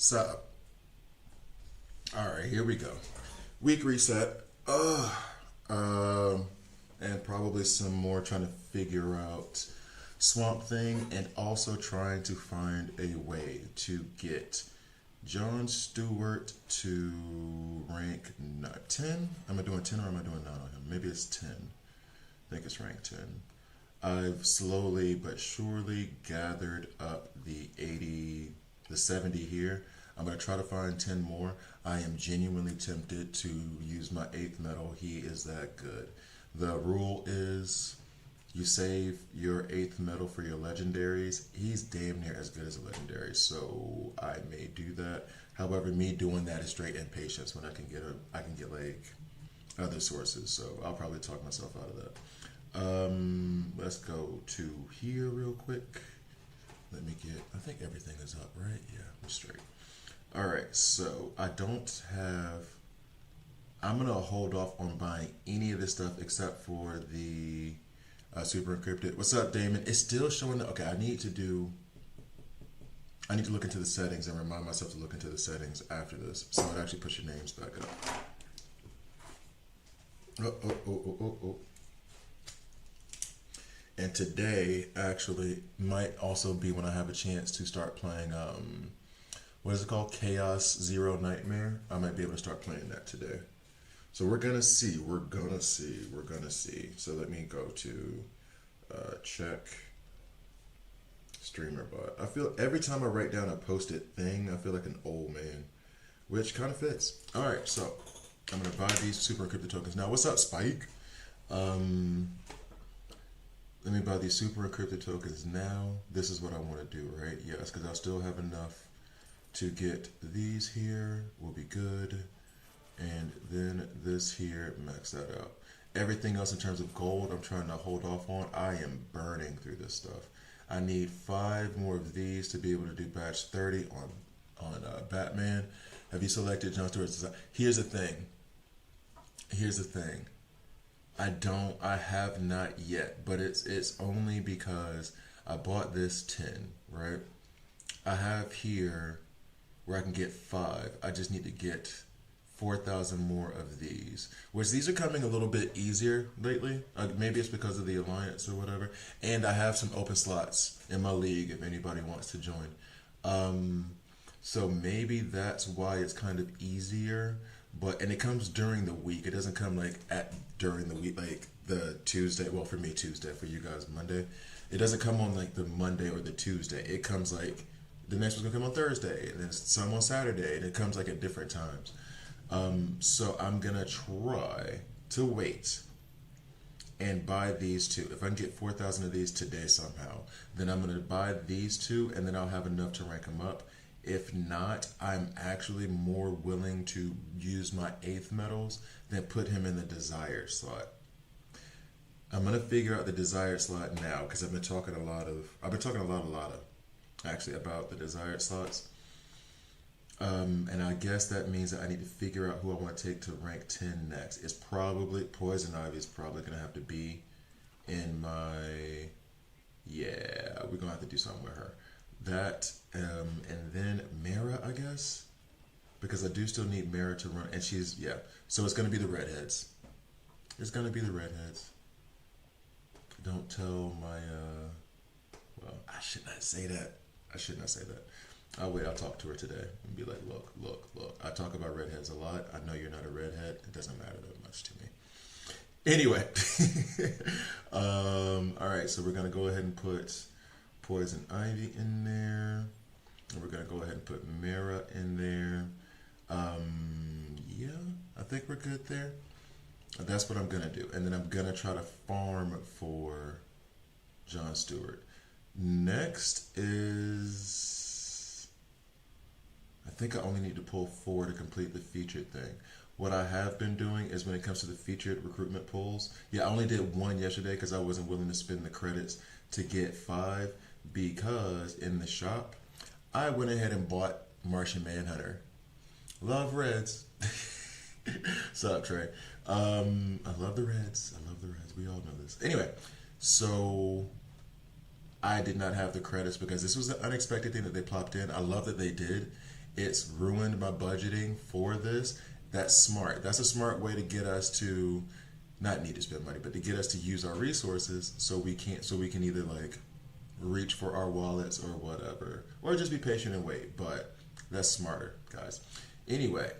So, all right, here we go. Week reset. And probably some more trying to figure out Swamp Thing and also trying to find a way to get Jon Stewart to rank 10. Am I doing 10 or am I doing 9 on him? Maybe it's 10. I think it's rank 10. I've slowly but surely gathered up the 80, the 70 here. I'm going to try to find 10 more. I am genuinely tempted to use my 8th medal. He is that good. The rule is you save your 8th medal for your legendaries. He's damn near as good as a legendary, so I may do that. However, me doing that is straight impatience when I can get like other sources, so I'll probably talk myself out of that. Let's go to here real quick. Let me get, I think everything is up, right? Yeah, I'm straight. All right, so I'm going to hold off on buying any of this stuff except for the Super Encrypted. What's up, Damon? It's still showing that, okay, I need to look into the settings and remind myself to look into the settings after this. So it actually puts your names back up. Oh. And today actually might also be when I have a chance to start playing, what is it called? Chaos Zero Nightmare. I might be able to start playing that today. So we're gonna see. So let me go to check streamer bot. I feel every time I write down a post-it thing, I feel like an old man, which kind of fits. All right, so I'm gonna buy these Super Encrypted tokens now. What's up, Spike? Let me buy these Super Encrypted tokens now. This is what I want to do, right? Yes, because I'll still have enough to get these here. Will be good. And then this here, max that out. Everything else in terms of gold, I'm trying to hold off on. I am burning through this stuff. I need 5 more of these to be able to do batch 30 on Batman. Have you selected Jon Stewart's design? Here's the thing. I have not yet, but it's only because I bought this 10, right? I have here where I can get 5. I just need to get 4,000 more of these, which these are coming a little bit easier lately. Maybe it's because of the alliance or whatever. And I have some open slots in my league if anybody wants to join. So maybe that's why it's kind of easier. And it comes during the week. It doesn't come like during the week, like the Tuesday. Well, for me, Tuesday. For you guys, Monday. It doesn't come on like the Monday or the Tuesday. It comes like the next one's gonna come on Thursday, and then some on Saturday, and it comes like at different times. So I'm gonna try to wait and buy these 2. If I can get 4,000 of these today somehow, then I'm gonna buy these 2, and then I'll have enough to rank them up. If not, I'm actually more willing to use my 8th medals than put him in the desired slot. I'm gonna figure out the desired slot now because I've been talking a lot actually about the desired slots. And I guess that means that I need to figure out who I want to take to rank 10 next. It's probably Poison Ivy is probably gonna have to be in my, yeah, we're gonna have to do something with her. That, and then Mara, I guess, because I do still need Mara to run, and she's, yeah, so it's going to be the redheads. Don't tell my, well, I should not say that. I'll wait, I'll talk to her today and be like, look, I talk about redheads a lot. I know you're not a redhead. It doesn't matter that much to me. Anyway, all right, so we're going to go ahead and put Poison Ivy in there. And we're going to go ahead and put Mara in there. Yeah, I think we're good there. That's what I'm going to do. And then I'm going to try to farm for Jon Stewart. Next is, I think I only need to pull 4 to complete the featured thing. What I have been doing is when it comes to the featured recruitment pulls, yeah, I only did 1 yesterday because I wasn't willing to spend the credits to get 5. Because in the shop, I went ahead and bought Martian Manhunter. Love Reds. Sup, Trey? I love the Reds. We all know this. Anyway, so I did not have the credits because this was an unexpected thing that they plopped in. I love that they did. it's ruined my budgeting for this. That's smart. That's a smart way to get us to not need to spend money, but to get us to use our resources so we can either like reach for our wallets or whatever, or just be patient and wait. But that's smarter, guys. Anyway,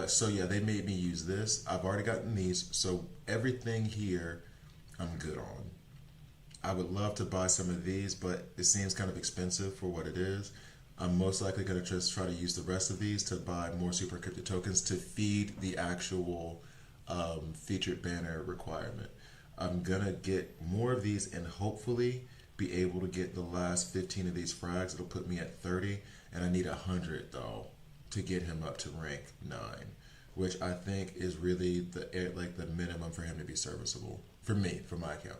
so yeah, they made me use this. I've already gotten these, so everything here I'm good on. I would love to buy some of these, but it seems kind of expensive for what it is. I'm most likely going to just try to use the rest of these to buy more Super Encrypted tokens to feed the actual featured banner requirement. I'm going to get more of these and hopefully be able to get the last 15 of these frags. It'll put me at 30, and I need 100 though to get him up to rank 9, which I think is really the minimum for him to be serviceable for me, for my account.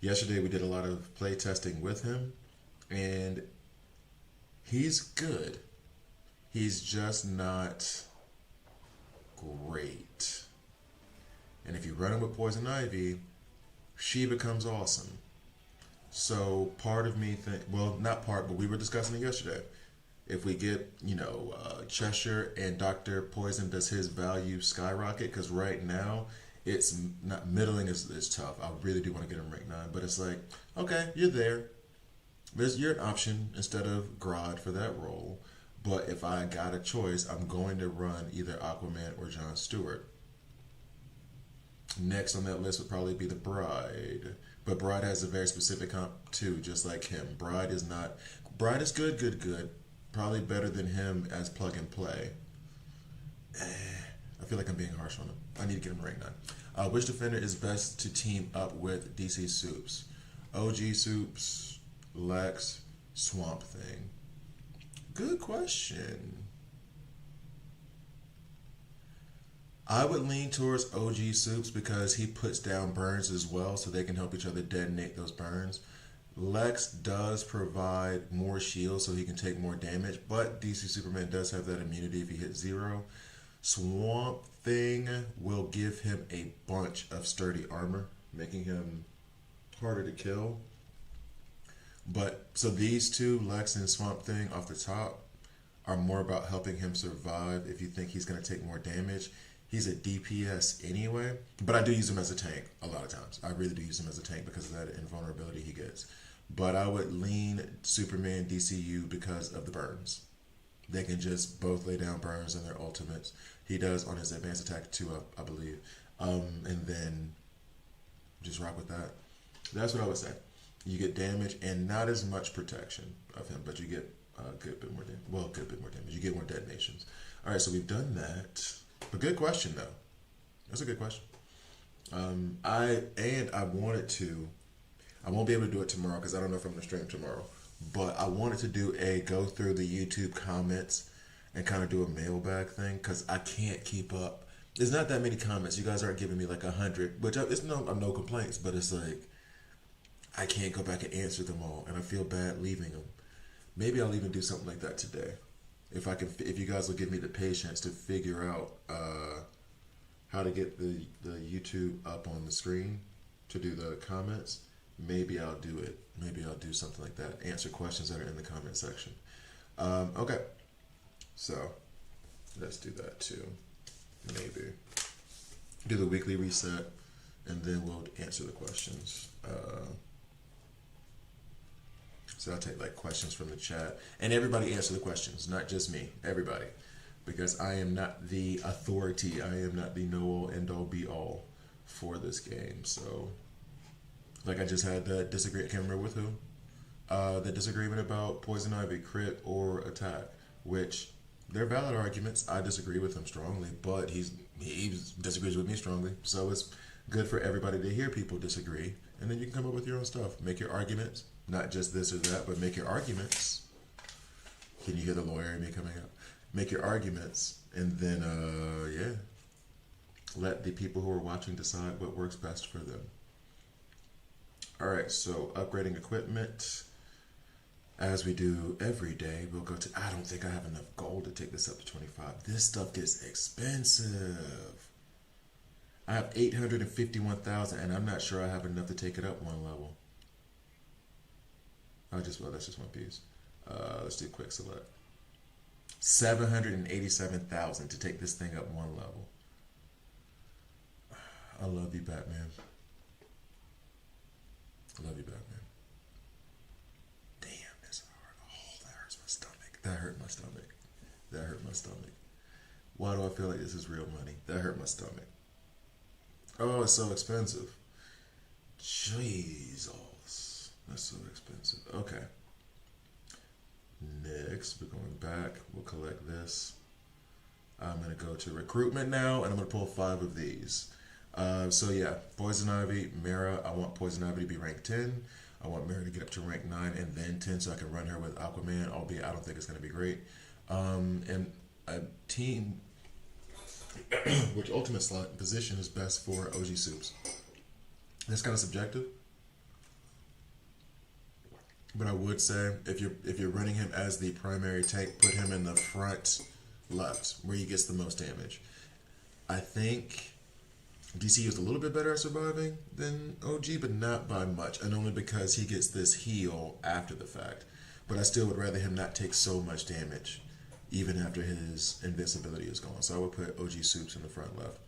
Yesterday we did a lot of play testing with him, and he's good. He's just not great. And if you run him with Poison Ivy, she becomes awesome. So part of me well, not part, but we were discussing it yesterday. If we get, Cheshire and Dr. Poison, does his value skyrocket? Because right now, it's not middling is tough. I really do want to get him rank 9, but it's like, okay, you're there. You're an option instead of Grodd for that role. But if I got a choice, I'm going to run either Aquaman or Jon Stewart. Next on that list would probably be the Bride. But Bride has a very specific comp too, just like him. Bride is good. Probably better than him as plug and play. I feel like I'm being harsh on him. I need to get him rank 9. Which defender is best to team up with DC Soups? OG Soups, Lex, Swamp Thing. Good question. I would lean towards OG Soups because he puts down burns as well, so they can help each other detonate those burns. Lex does provide more shield so he can take more damage, but DC Superman does have that immunity if he hits 0. Swamp Thing will give him a bunch of sturdy armor, making him harder to kill. But so these two, Lex and Swamp Thing off the top, are more about helping him survive if you think he's going to take more damage. He's a DPS anyway, but I do use him as a tank a lot of times. I really do use him as a tank because of that invulnerability he gets. But I would lean Superman DCU because of the burns. They can just both lay down burns in their ultimates. He does on his advanced attack too, I believe. And then just rock with that. That's what I would say. You get damage and not as much protection of him, but you get a good bit more damage. Well, good bit more damage. You get more detonations. All right, so we've done that. A good question, though. That's a good question. I wanted to. I won't be able to do it tomorrow because I don't know if I'm going to stream tomorrow. But I wanted to do go through the YouTube comments and kind of do a mailbag thing because I can't keep up. There's not that many comments. You guys aren't giving me like 100, which I'm no complaints, but it's like I can't go back and answer them all, and I feel bad leaving them. Maybe I'll even do something like that today. If you guys will give me the patience to figure out how to get the YouTube up on the screen to do the comments, maybe I'll do it. Maybe I'll do something like that. Answer questions that are in the comment section. Okay, so let's do that too. Maybe do the weekly reset, and then we'll answer the questions. So I'll take like questions from the chat, and everybody answer the questions, not just me. Everybody, because I am not the authority. I am not the know-all, end-all, be-all for this game. So, like I just had that disagreement. I can't remember with who. The disagreement about Poison Ivy crit or attack, which they're valid arguments. I disagree with him strongly, but he disagrees with me strongly. So it's good for everybody to hear people disagree, and then you can come up with your own stuff. Make your arguments. Not just this or that, but make your arguments. Can you hear the lawyer in me coming up? Make your arguments, and then, let the people who are watching decide what works best for them. All right, so upgrading equipment, as we do every day, we'll go to, I don't think I have enough gold to take this up to 25. This stuff gets expensive. I have 851,000, and I'm not sure I have enough to take it up one level. That's just one piece. Let's do quick select. 787,000 to take this thing up one level. I love you, Batman. I love you, Batman. Damn, that's hard. Oh, that hurts my stomach. That hurt my stomach. That hurt my stomach. Why do I feel like this is real money? That hurt my stomach. Oh, it's so expensive. Jesus. That's so expensive. Okay. Next, we're going back. We'll collect this. I'm going to go to recruitment now, and I'm going to pull 5 of these. So yeah, Poison Ivy, Mara. I want Poison Ivy to be rank 10. I want Mara to get up to rank 9 and then 10 so I can run her with Aquaman, albeit I don't think it's going to be great. And a team which ultimate slot position is best for OG Soups. That's kind of subjective. But I would say if you're running him as the primary tank, put him in the front left where he gets the most damage. I think DC is a little bit better at surviving than OG, but not by much, and only because he gets this heal after the fact. But I still would rather him not take so much damage, even after his invincibility is gone. So I would put OG Soups in the front left.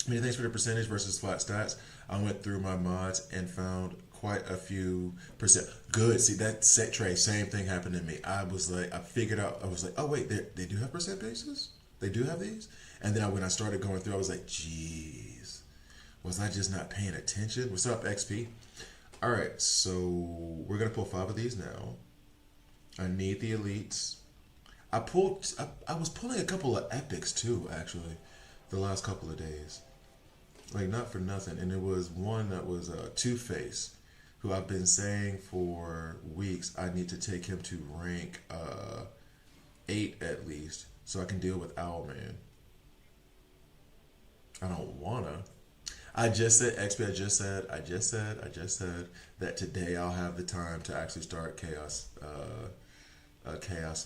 Many thanks for the percentage versus flat stats. I went through my mods and found quite a few percent. Good. See, that set tray, same thing happened to me. I was like, I figured out, I was like, oh wait, they do have percent bases? They do have these? And then when I started going through, I was like, geez, was I just not paying attention? What's up, XP? All right, so we're gonna pull 5 of these now. I need the elites. I was pulling a couple of epics too, actually, the last couple of days. Like, not for nothing. And it was one that was Two-Face, who I've been saying for weeks I need to take him to rank 8 at least, so I can deal with Owlman. I don't wanna. I just said, XP, I just said that today I'll have the time to actually start Chaos,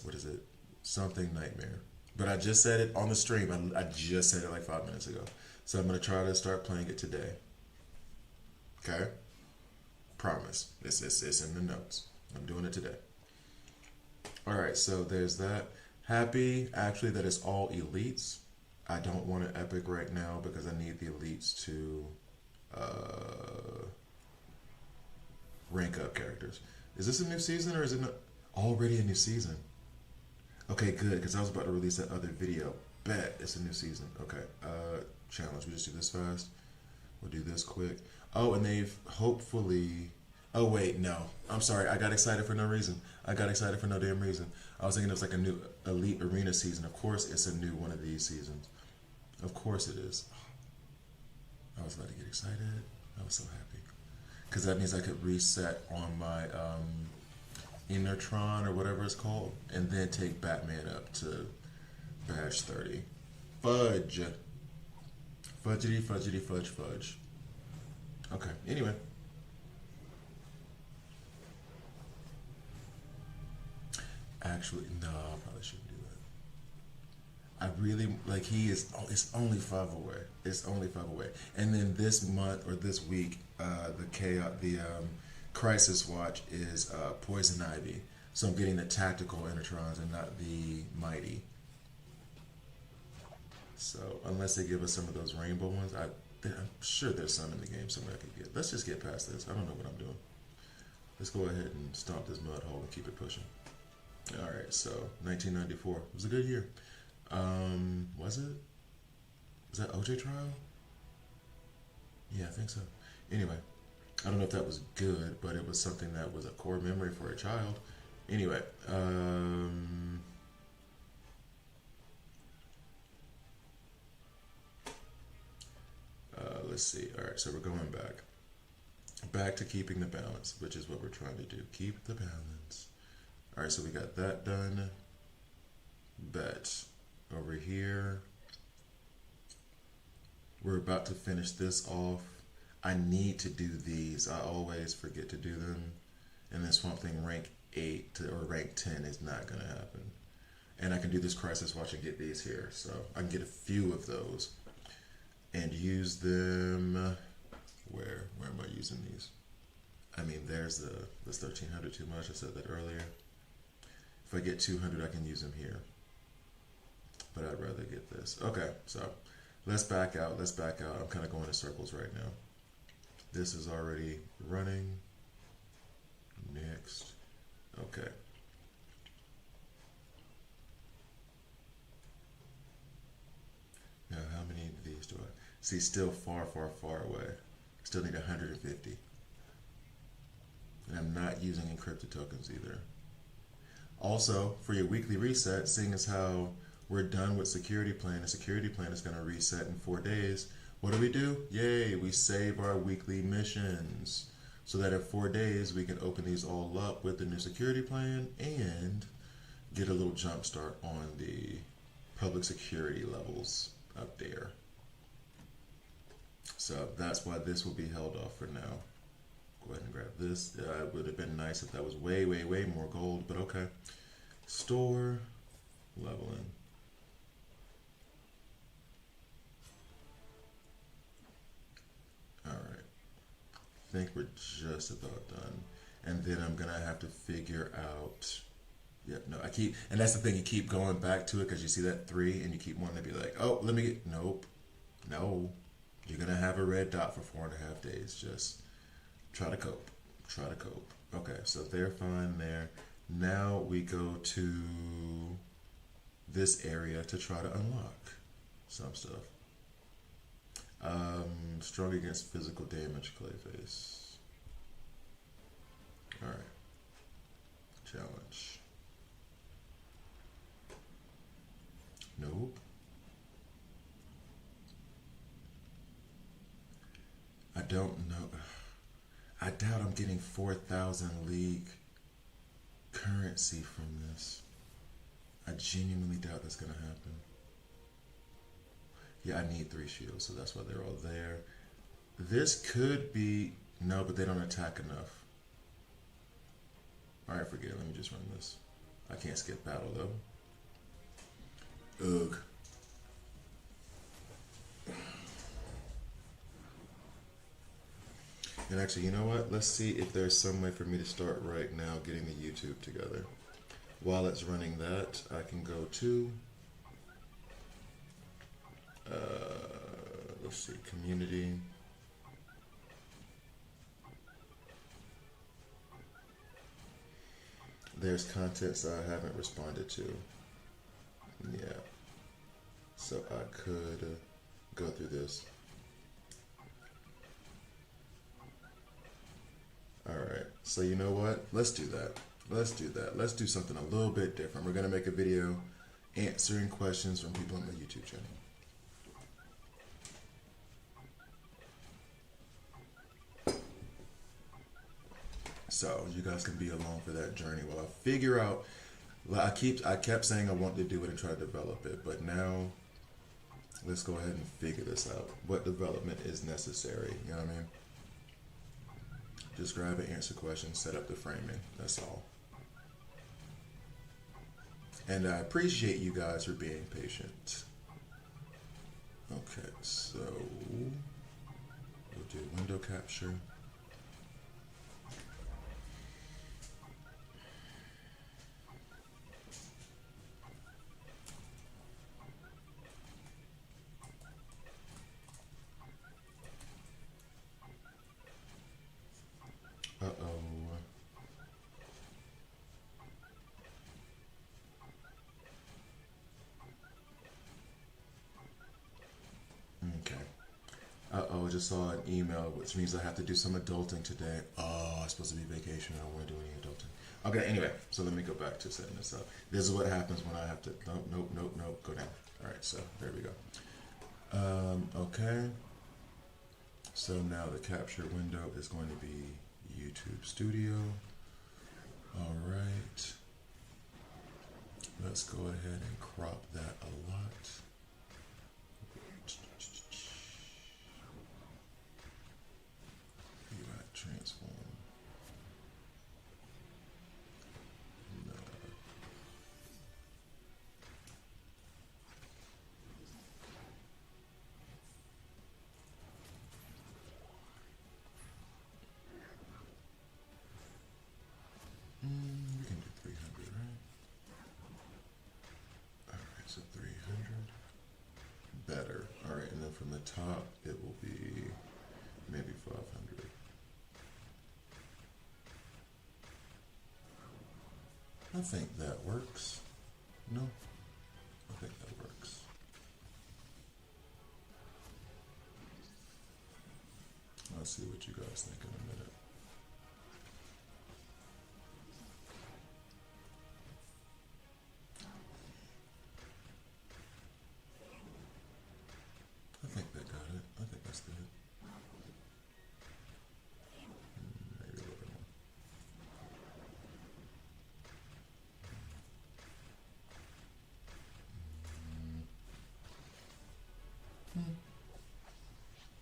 what is it? Something Nightmare. But I just said it on the stream. I just said it like 5 minutes ago. So I'm going to try to start playing it today. Okay? Promise. It's in the notes. I'm doing it today. Alright, so there's that. Happy, actually, that it's all elites. I don't want an epic right now because I need the elites to rank up characters. Is this a new season or is it not already a new season? Okay, good, because I was about to release that other video. Bet it's a new season. Okay, challenge. We just do this fast. We'll do this quick. Oh, and they've hopefully... Oh, wait, no. I'm sorry. I got excited for no reason. I got excited for no damn reason. I was thinking it was like a new Elite Arena season. Of course it's a new one of these seasons. Of course it is. I was about to get excited. I was so happy. Because that means I could reset on my Innertron or whatever it's called, and then take Batman up to Badge 30. Fudge. Fudgety, fudgety, fudge, fudge. Okay, anyway. Actually, no, I probably shouldn't do that. I really, like, he is, oh, it's only 5 away. It's only 5 away. And then this month, or this week, the Crisis Watch is Poison Ivy. So I'm getting the tactical Innertrons and not the mighty. So unless they give us some of those rainbow ones, I'm sure there's some in the game somewhere I could get. Let's just get past this. I don't know what I'm doing. Let's go ahead and stomp this mud hole and keep it pushing. All right, so 1994 it was a good year. Was it? Was that OJ trial? Yeah, I think so. Anyway, I don't know if that was good, but it was something that was a core memory for a child. Anyway, let's see. All right, so we're going back to keeping the balance, which is what we're trying to do. Keep the balance. All right, so we got that done. Bet over here. We're about to finish this off. I need to do these. I always forget to do them. And then Swamp Thing rank 8 or rank 10 is not going to happen. And I can do this Crisis Watch and get these here. So I can get a few of those and use them. Where am I using these? I mean, there's this 1300 too much. I said that earlier. If I get 200, I can use them here. but I'd rather get this. Okay, so let's back out. Let's back out. I'm kind of going in circles right now. This is already running. Next. Okay. Now, how many of these do I see? Still far, far, far away. Still need 150. And I'm not using encrypted tokens either. Also, for your weekly reset, seeing as how we're done with security plan, the security plan is going to reset in 4 days. What do? Yay, we save our weekly missions so that in 4 days we can open these all up with the new security plan and get a little jump start on the public security levels up there. So that's why this will be held off for now. Go ahead and grab this. It would have been nice if that was way, way, way more gold, but okay. Store, leveling. All right. I think we're just about done. And then I'm going to have to figure out. Yep, no, and that's the thing, you keep going back to it because you see that 3 and you keep wanting to be like, oh, let me get, nope, no. You're going to have a red dot for 4.5 days. Just try to cope. Try to cope. Okay, so they're fine there. Now we go to this area to try to unlock some stuff. Strong against physical damage, Clayface. Alright. Challenge. Nope. I don't know. I doubt I'm getting 4,000 league currency from this. I genuinely doubt that's going to happen. Yeah, I need 3 shields, so that's why they're all there. This could be... No, but they don't attack enough. Alright, forget it. Let me just run this. I can't skip battle, though. Ugh. And actually, you know what? Let's see if there's some way for me to start right now getting the YouTube together. While it's running that, I can go to... let's see, community. There's contents I haven't responded to. Yeah. So I could go through this. Alright, so you know what? Let's do that. Let's do that. Let's do something a little bit different. We're going to make a video answering questions from people on my YouTube channel. So you guys can be along for that journey while I figure out. I kept saying I wanted to do it and try to develop it, but now let's go ahead and figure this out. What development is necessary? You know what I mean? Describe and answer questions, set up the framing. That's all. And I appreciate you guys for being patient. Okay, so we'll do window capture. I just saw an email, which means I have to do some adulting today. Oh, it's supposed to be vacation. I don't want to do any adulting. Okay, anyway, so let me go back to setting this up. This is what happens when I have to, nope, go down. All right, so there we go. Okay. So now the capture window is going to be YouTube Studio. All right. Let's go ahead and crop that a lot. Transform. No. We can do 300, right? Alright, so 300. from the top, it will be maybe 500. I think that works. No? I think that works. I'll see what you guys think in a minute. I think that got it. I think that's good. Maybe a little bit more.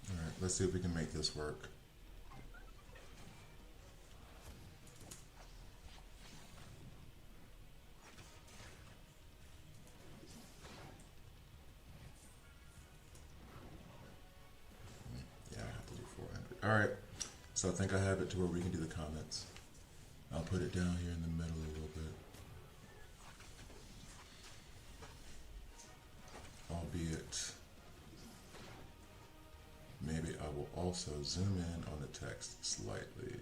All right, let's see if we can make this work. Yeah, I have to do 400. All right, so I think I have it to where we can do the comments. I'll put it down here in the middle a little bit. Albeit, maybe I will also zoom in on the text slightly.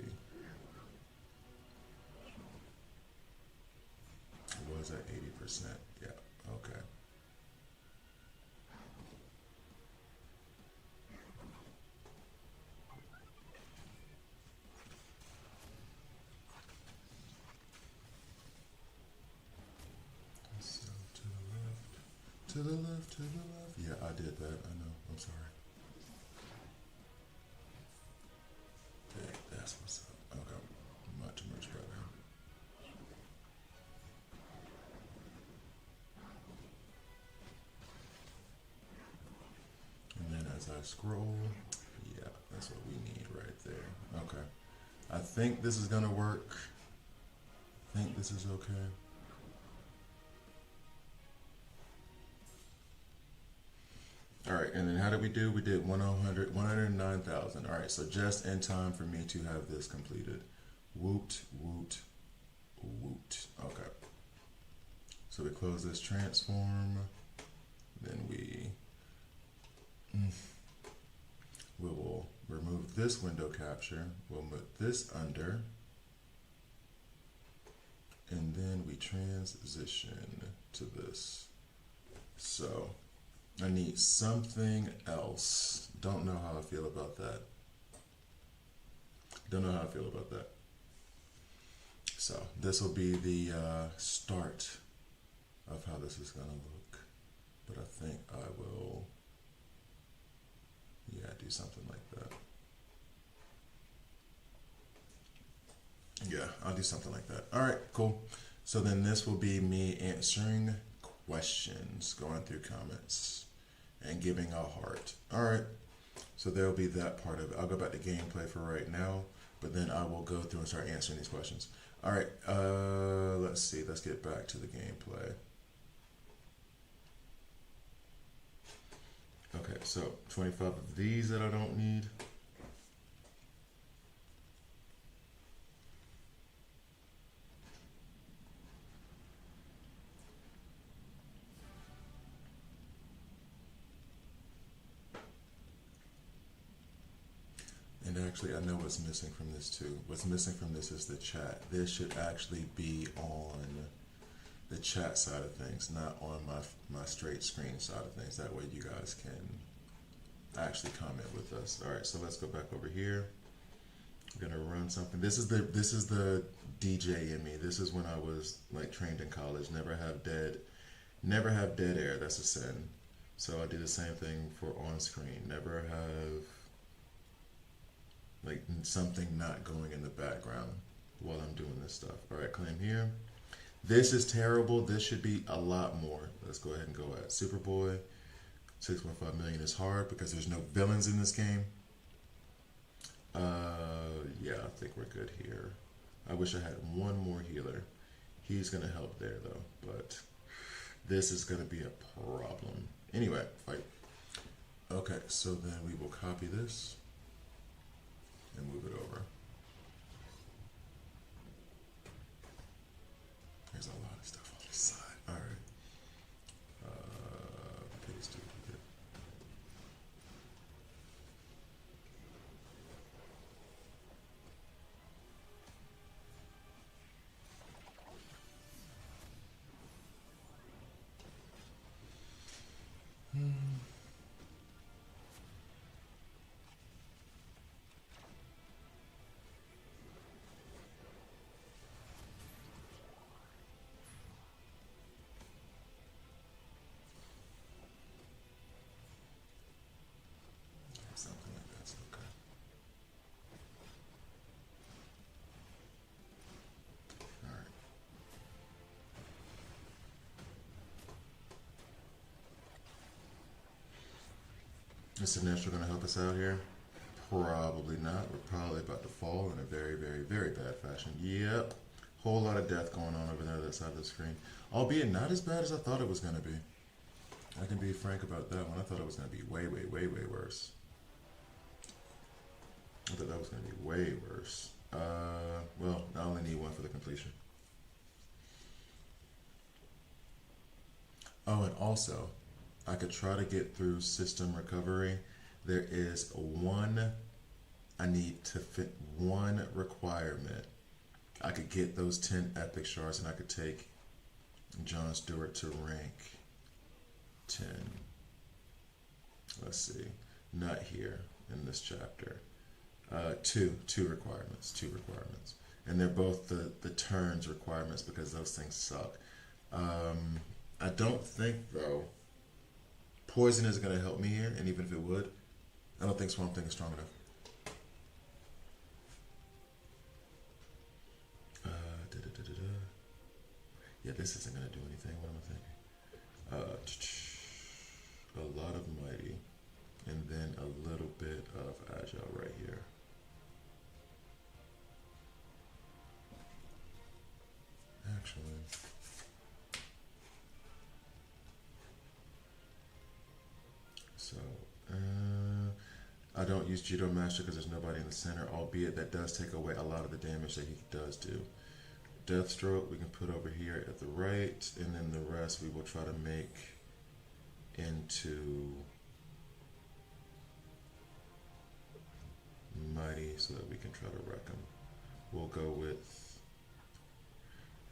It was at 80%. Yeah, okay. So to the left, to the left, to the left. Yeah, I did that. I know. I'm sorry. Dang, that's what's up. Okay, much better. And then as I scroll, yeah, that's what we need right there. Okay. I think this is gonna work. I think this is okay. All right, and then how did we do? We did 109,000. All right, so just in time for me to have this completed. Woot, woot, woot. Okay. So we close this transform. Then we will remove this window capture. We'll put this under. And then we transition to this. So I need something else. Don't know how I feel about that. Don't know how I feel about that. So this will be the start of how this is gonna look. But I think I will, yeah, do something like that. Yeah, I'll do something like that. All right, cool. So then this will be me answering questions, going through comments, and giving a heart. All right, so there'll be that part of it. I'll go back to gameplay for right now, but then I will go through and start answering these questions. All right, let's see. Let's get back to the gameplay. Okay, so 25 of these that I don't need. And actually, I know what's missing from this too. What's missing from this is the chat. This should actually be on the chat side of things, not on my straight screen side of things. That way you guys can actually comment with us. All right, so let's go back over here. I'm gonna run something. This is the DJ in me. This is when I was like trained in college. Never have dead air. That's a sin. So I do the same thing for on screen. Never have like something not going in the background while I'm doing this stuff. All right, claim here. This is terrible. This should be a lot more. Let's go ahead and go at Superboy. 6.5 million is hard because there's no villains in this game. Yeah, I think we're good here. I wish I had one more healer. He's gonna help there though, but this is gonna be a problem. Anyway, fight. Okay, so then we will copy this and move it over. There's a lot of stuff on this side. All right. Paste duplicate. Is Sinestro going to help us out here? Probably not. We're probably about to fall in a very, very, very bad fashion. Yep. Whole lot of death going on over there on that side of the screen. Albeit not as bad as I thought it was going to be. I can be frank about that one. I thought it was going to be way, way, way, way worse. I thought that was going to be way worse. Well, I only need one for the completion. Oh, and also, I could try to get through system recovery. There is I need to fit one requirement. I could get those 10 epic shards and I could take John Stewart to rank 10. Let's see. Not here in this chapter. Two requirements. And they're both the turns requirements because those things suck. I don't think, though, poison is going to help me here, and even if it would, I don't think Swamp Thing is strong enough. Yeah, this isn't going to do anything. What am I thinking? A lot of Mighty, and then a little bit of Agile right here. Actually, so I don't use Judo Master because there's nobody in the center, albeit that does take away a lot of the damage that he does do. Deathstroke we can put over here at the right, and then the rest we will try to make into Mighty so that we can try to wreck him. We'll go with,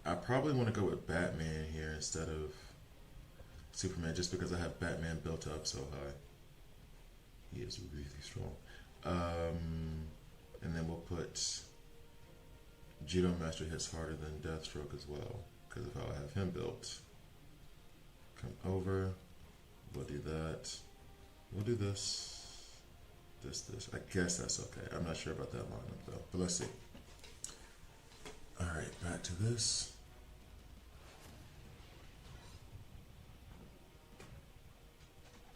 I probably want to go with Batman here instead of Superman, just because I have Batman built up so high. He is really strong. And then we'll put Judo Master hits harder than Deathstroke as well, because of how I have him built. Come over. We'll do that. We'll do this. This. I guess that's okay. I'm not sure about that lineup though, but let's see. Alright, back to this.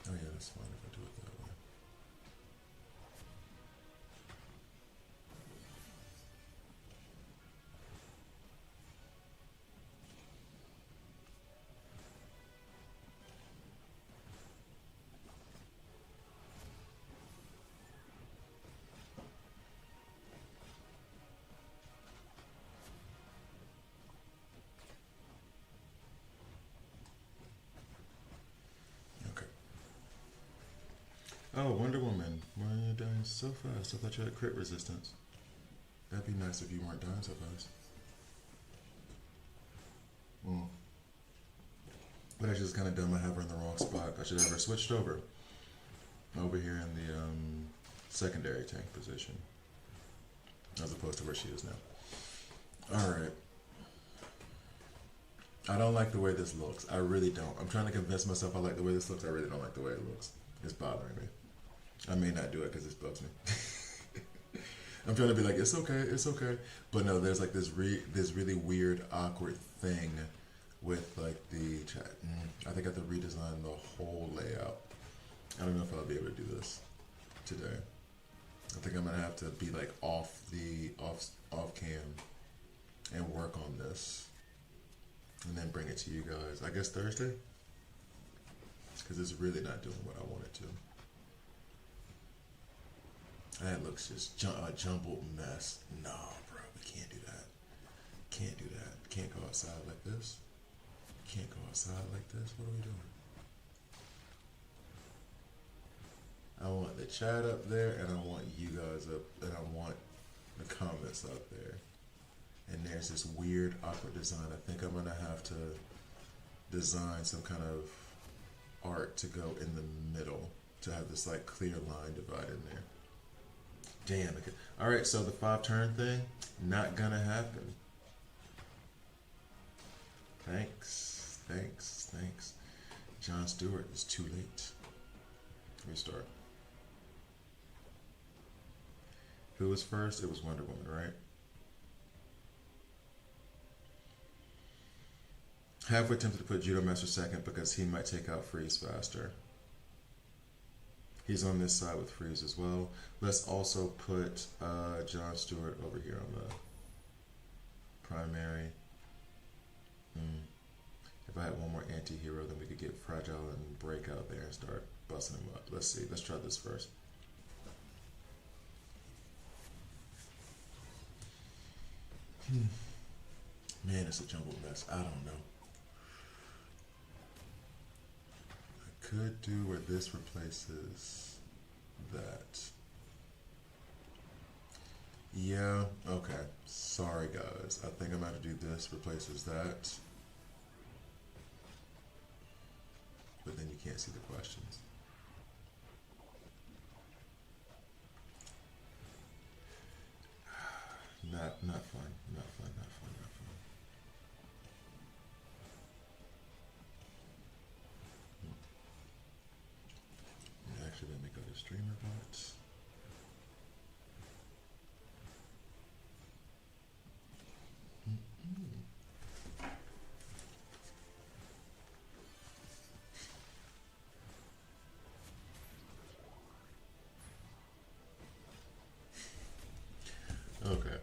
Oh yeah, that's fine if I do it that way. Okay. Oh, Wonder Woman. Why are you dying so fast? I thought you had crit resistance. That'd be nice if you weren't dying so fast. But I just kind of dumb. I have her in the wrong spot. I should have her switched over here in the secondary tank position, as opposed to where she is now. All right. I don't like the way this looks. I really don't. I'm trying to convince myself I like the way this looks. I really don't like the way it looks. It's bothering me. I may not do it because it bugs me. I'm trying to be like, it's okay. But no, there's like this really weird, awkward thing with like the chat. I think I have to redesign the whole layout. I don't know if I'll be able to do this today. I think I'm gonna have to be like off cam and work on this, and then bring it to you guys. I guess Thursday, because it's really not doing what I want it to. That looks just a jumbled mess. No, bro, we can't do that. Can't do that. Can't go outside like this. Can't go outside like this. What are we doing? I want the chat up there, and I want you guys up, and I want the comments up there. And there's this weird, awkward design. I think I'm gonna have to design some kind of art to go in the middle to have this like clear line divide in there. Damn. Okay. All right. So the 5-turn thing, not gonna happen. Thanks. John Stewart is too late. Restart. Who was first? It was Wonder Woman, right? Halfway tempted to put Judo Master second because he might take out Freeze faster. He's on this side with Freeze as well. Let's also put John Stewart over here on the primary. If I had one more anti-hero, then we could get Fragile and Break out there and start busting him up. Let's see. Let's try this first. Man, it's a jumbled mess. I don't know. I could do where this replaces that. Yeah, okay. Sorry, guys. I think I'm going to do this replaces that. But then you can't see the questions. Not fun. Not fun. Not fun. Not fun. Actually, let me go to streamer bots. Okay.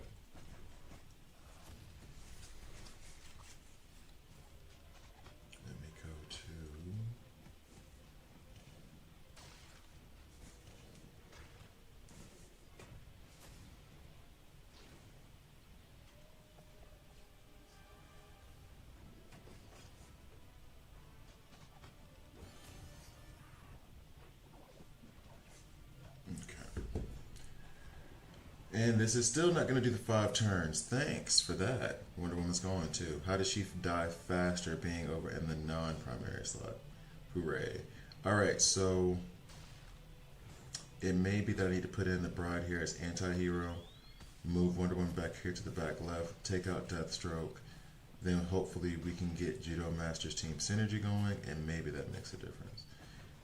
Let me go to. Okay. And this is still not going to do the 5 turns. Thanks for that. Wonder Woman's going to. How does she die faster being over in the non-primary slot? Hooray. Alright, so it may be that I need to put in the Bride here as anti-hero. Move Wonder Woman back here to the back left. Take out Deathstroke. Then hopefully we can get Judo Masters team synergy going, and maybe that makes a difference.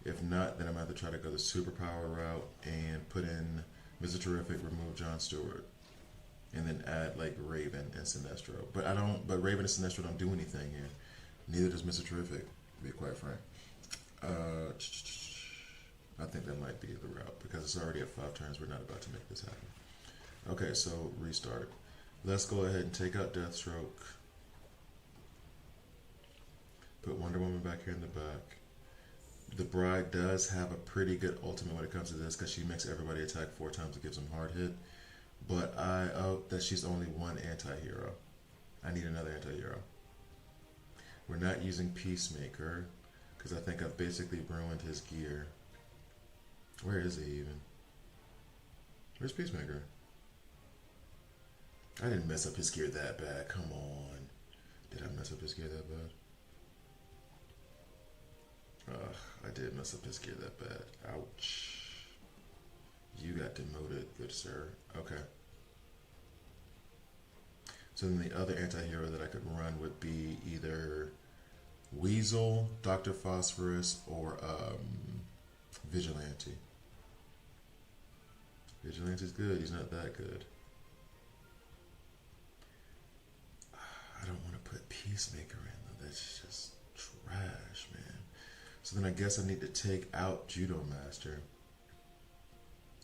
If not, then I'm going to have to try to go the superpower route and put in Mr. Terrific, remove John Stewart, and then add like Raven and Sinestro. But Raven and Sinestro don't do anything here. Neither does Mr. Terrific, to be quite frank. I think that might be the route because it's already at 5 turns. We're not about to make this happen. Okay, so restart. Let's go ahead and take out Deathstroke. Put Wonder Woman back here in the back. The Bride does have a pretty good ultimate when it comes to this because she makes everybody attack 4 times and gives them hard hit. But that she's only one anti-hero. I need another anti-hero. We're not using Peacemaker because I think I've basically ruined his gear. Where is he even? Where's Peacemaker? I didn't mess up his gear that bad. Come on. Did I mess up his gear that bad? I did mess up his gear that bad. Ouch. You got demoted, good sir. Okay. So then the other anti-hero that I could run would be either Weasel, Dr. Phosphorus, or Vigilante. Vigilante's good. He's not that good. I don't want to put Peacemaker in, though. That's just trash, man. So then I guess I need to take out Judo Master,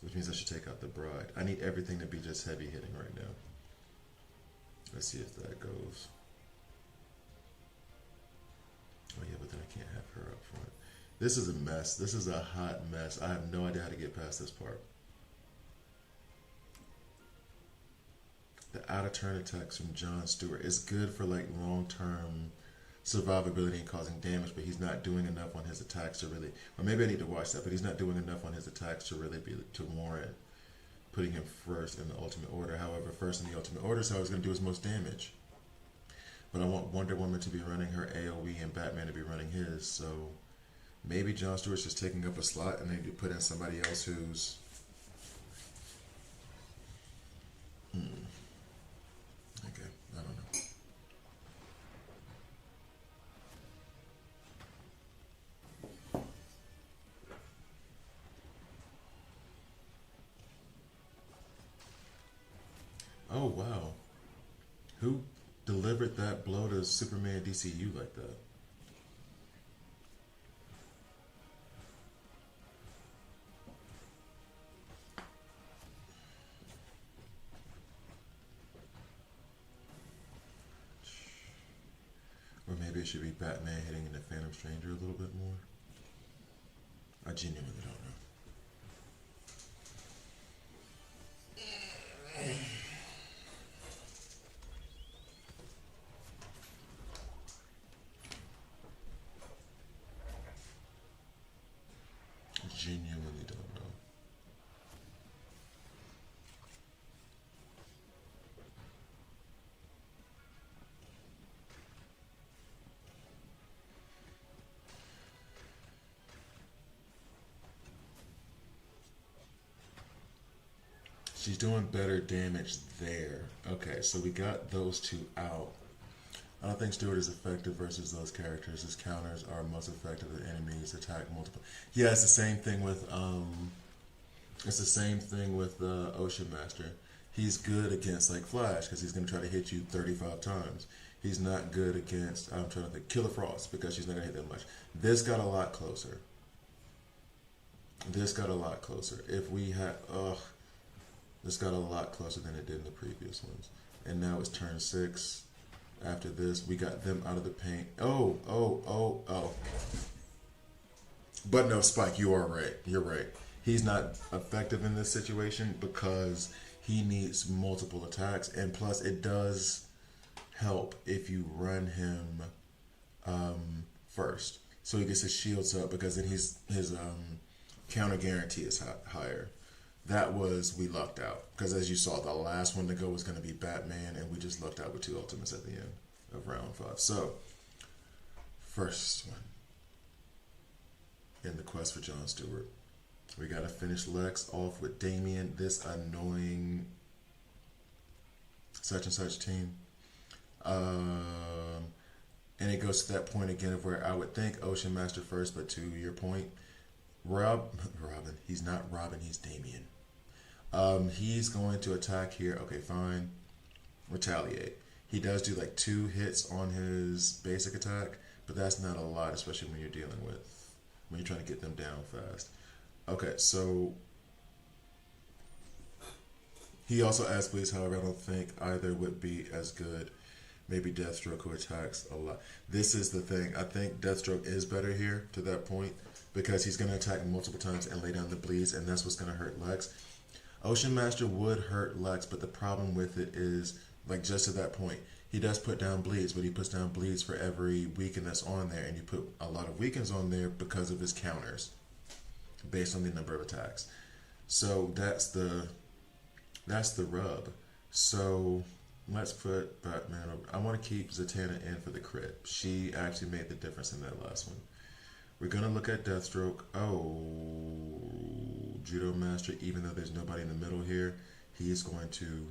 which means I should take out the Bride. I need everything to be just heavy hitting right now. Let's see if that goes. Oh yeah, but then I can't have her up front. This is a mess. This is a hot mess. I have no idea how to get past this part. The out of turn attacks from John Stewart is good for like long-term survivability and causing damage, but he's not doing enough on his attacks to really, or maybe I need to watch that, but he's not doing enough on his attacks to really to warrant putting him first in the Ultimate Order. However, first in the Ultimate Order is how he's going to do his most damage. But I want Wonder Woman to be running her AoE and Batman to be running his, so maybe John Stewart's just taking up a slot and they need to put in somebody else who's okay, I don't know. Oh wow. Who delivered that blow to Superman DCU like that? Or maybe it should be Batman hitting into Phantom Stranger a little bit more. I genuinely don't know. Genuinely don't know. She's doing better damage there. Okay, so we got those two out. I don't think Stewart is effective versus those characters. His counters are most effective if enemies attack multiple. Yeah, it's the same thing with Ocean Master. He's good against like Flash because he's gonna try to hit you 35 times. He's not good against I'm trying to think Killer Frost because she's not gonna hit that much. This got a lot closer. This got a lot closer. If we had this got a lot closer than it did in the previous ones. And now it's turn 6. After this, we got them out of the paint. Oh. But no, Spike, you are right. You're right. He's not effective in this situation because he needs multiple attacks. And plus, it does help if you run him first. So he gets his shields up because then his counter guarantee is higher. That was, we lucked out. Because as you saw, the last one to go was going to be Batman, and we just lucked out with 2 ultimates at the end of round 5. So, first one in the quest for John Stewart. We got to finish Lex off with Damian, this annoying such and such team. And it goes to that point again of where I would think Ocean Master first, but to your point, Robin, he's not Robin, he's Damian. He's going to attack here. Okay, fine. Retaliate. He does do like 2 hits on his basic attack, but that's not a lot, especially when you're trying to get them down fast. Okay, so he also adds please, however, I don't think either would be as good. Maybe Deathstroke, who attacks a lot. This is the thing. I think Deathstroke is better here to that point because he's going to attack multiple times and lay down the bleeds, and that's what's going to hurt Lex. Ocean Master would hurt Lex, but the problem with it is, like, just to that point, he does put down bleeds, but he puts down bleeds for every weaken that's on there, and you put a lot of weakens on there because of his counters, based on the number of attacks. So that's the rub. So let's put Batman over. I want to keep Zatanna in for the crit. She actually made the difference in that last one. We're going to look at Deathstroke. Oh, Judo Master, even though there's nobody in the middle here, he is going to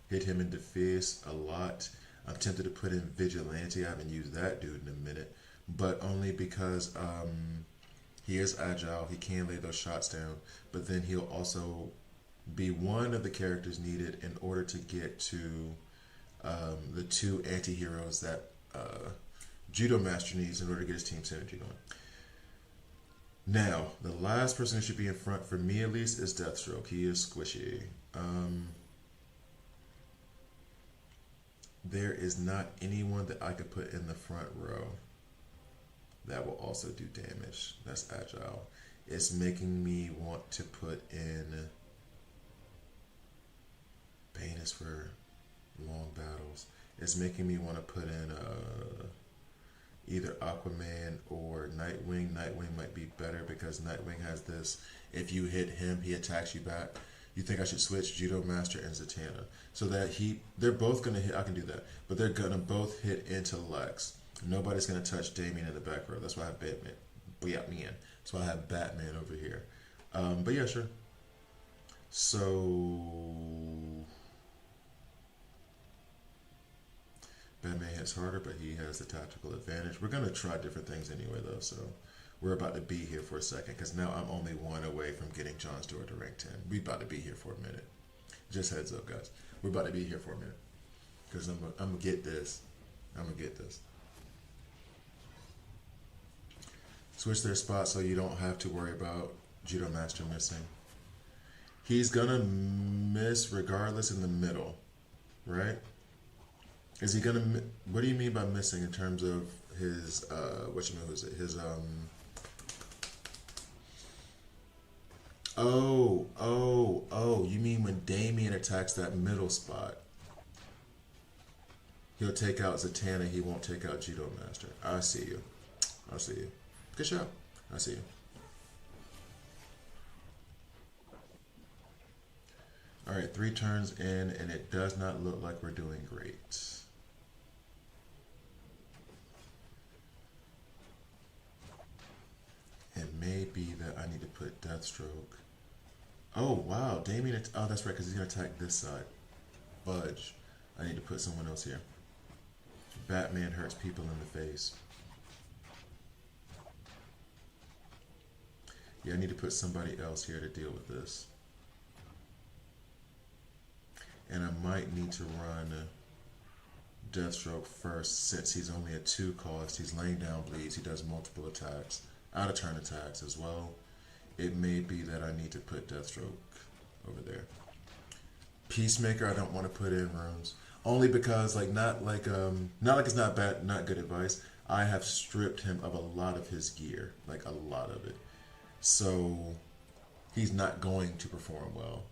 hit him in the face a lot. I'm tempted to put in Vigilante. I haven't used that dude in a minute, but only because he is agile. He can lay those shots down, but then he'll also be one of the characters needed in order to get to the 2 anti-heroes that Judo Master needs in order to get his team synergy going. Now, the last person who should be in front, for me at least, is Deathstroke. He is squishy. There is not anyone that I could put in the front row that will also do damage. That's agile. It's making me want to put in Bane is for long battles. It's making me want to put in either Aquaman or Nightwing. Nightwing might be better because Nightwing has this, if you hit him, he attacks you back. You think I should switch Judo Master and Zatanna so that they're both going to hit, I can do that, but they're going to both hit into Lex. Nobody's going to touch Damian in the back row. That's why I have Batman. That's why I have Batman over here. But yeah, sure. So Batman hits harder, but he has the tactical advantage. We're going to try different things anyway, though, so we're about to be here for a second, because now I'm only 1 away from getting John Stewart to rank 10. We're about to be here for a minute. Just heads up, guys. We're about to be here for a minute, because I'm going to get this. I'm going to get this. Switch their spot so you don't have to worry about Judo Master missing. He's going to miss regardless in the middle, right? Is he gonna? What do you mean by missing in terms of his? What you mean was it? His Oh, oh, oh! You mean when Damien attacks that middle spot, he'll take out Zatanna. He won't take out Judo Master. I see you. I see you. Good shot. I see you. All right, 3 turns in, and it does not look like we're doing great. It may be that I need to put Deathstroke. Oh, wow. Damien. Oh, that's right, because he's going to attack this side. Fudge. I need to put someone else here. Batman hurts people in the face. Yeah, I need to put somebody else here to deal with this. And I might need to run Deathstroke first since he's only at 2 cost. He's laying down bleeds. He does multiple attacks. Out of turn attacks as well. It may be that I need to put Deathstroke over there. Peacemaker I don't want to put in runes. Only because not like it's not bad, not good advice. I have stripped him of a lot of his gear. Like a lot of it. So he's not going to perform well.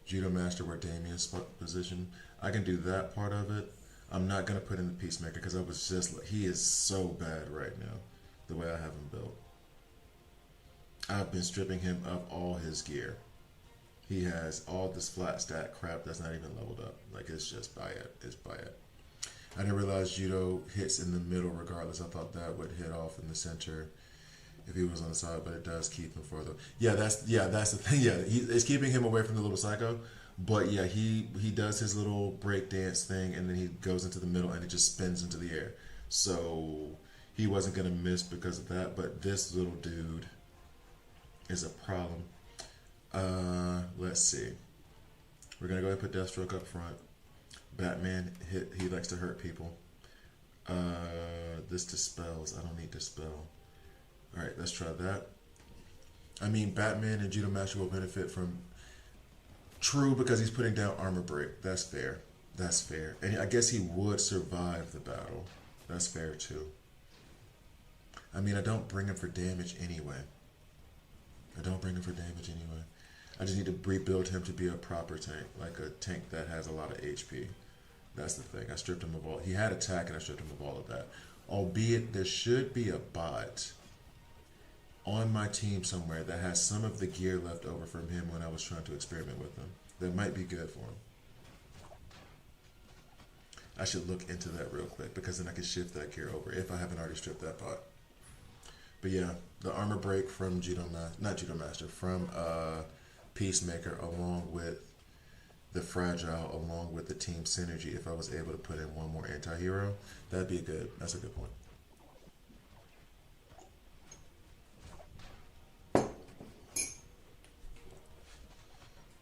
Judo Master where Damien's position. I can do that part of it. I'm not going to put in the Peacemaker because I was just like, he is so bad right now, the way I have him built. I've been stripping him of all his gear. He has all this flat stack crap that's not even leveled up. Like, it's just bad. It's bad. I didn't realize Judo hits in the middle regardless. I thought that would hit off in the center if he was on the side, but it does keep him further. Yeah, that's the thing. Yeah, it's keeping him away from the little psycho. But yeah, he does his little break dance thing, and then he goes into the middle, and it just spins into the air. So he wasn't gonna miss because of that. But this little dude is a problem. Let's see. We're gonna go ahead and put Deathstroke up front. Batman he likes to hurt people. This dispels. I don't need dispel. All right, let's try that. I mean, Batman and Judo Master will benefit from. True, because he's putting down armor break. That's fair. That's fair. And I guess he would survive the battle. That's fair too. I mean, I don't bring him for damage anyway. I just need to rebuild him to be a proper tank, like a tank that has a lot of HP. That's the thing. I stripped him of all. He had attack, and I stripped him of all of that. Albeit, there should be a bot on my team somewhere that has some of the gear left over from him when I was trying to experiment with him. That might be good for him. I should look into that real quick because then I can shift that gear over if I haven't already stripped that bot. But yeah, the armor break from from Peacemaker along with the Fragile, along with the team synergy. If I was able to put in one more anti-hero, that'd be good. That's a good point.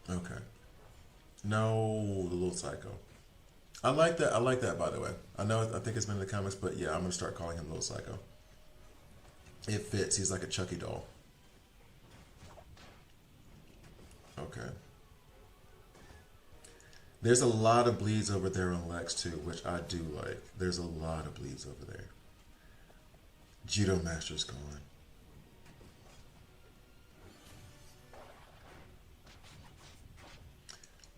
Okay. No, the little psycho. I like that. I like that, by the way. I know. I think it's been in the comments, but yeah, I'm gonna start calling him Little Psycho. It fits. He's like a Chucky doll. Okay. There's a lot of bleeds over there on Lex too, which I do like. There's a lot of bleeds over there. Judo Master's gone.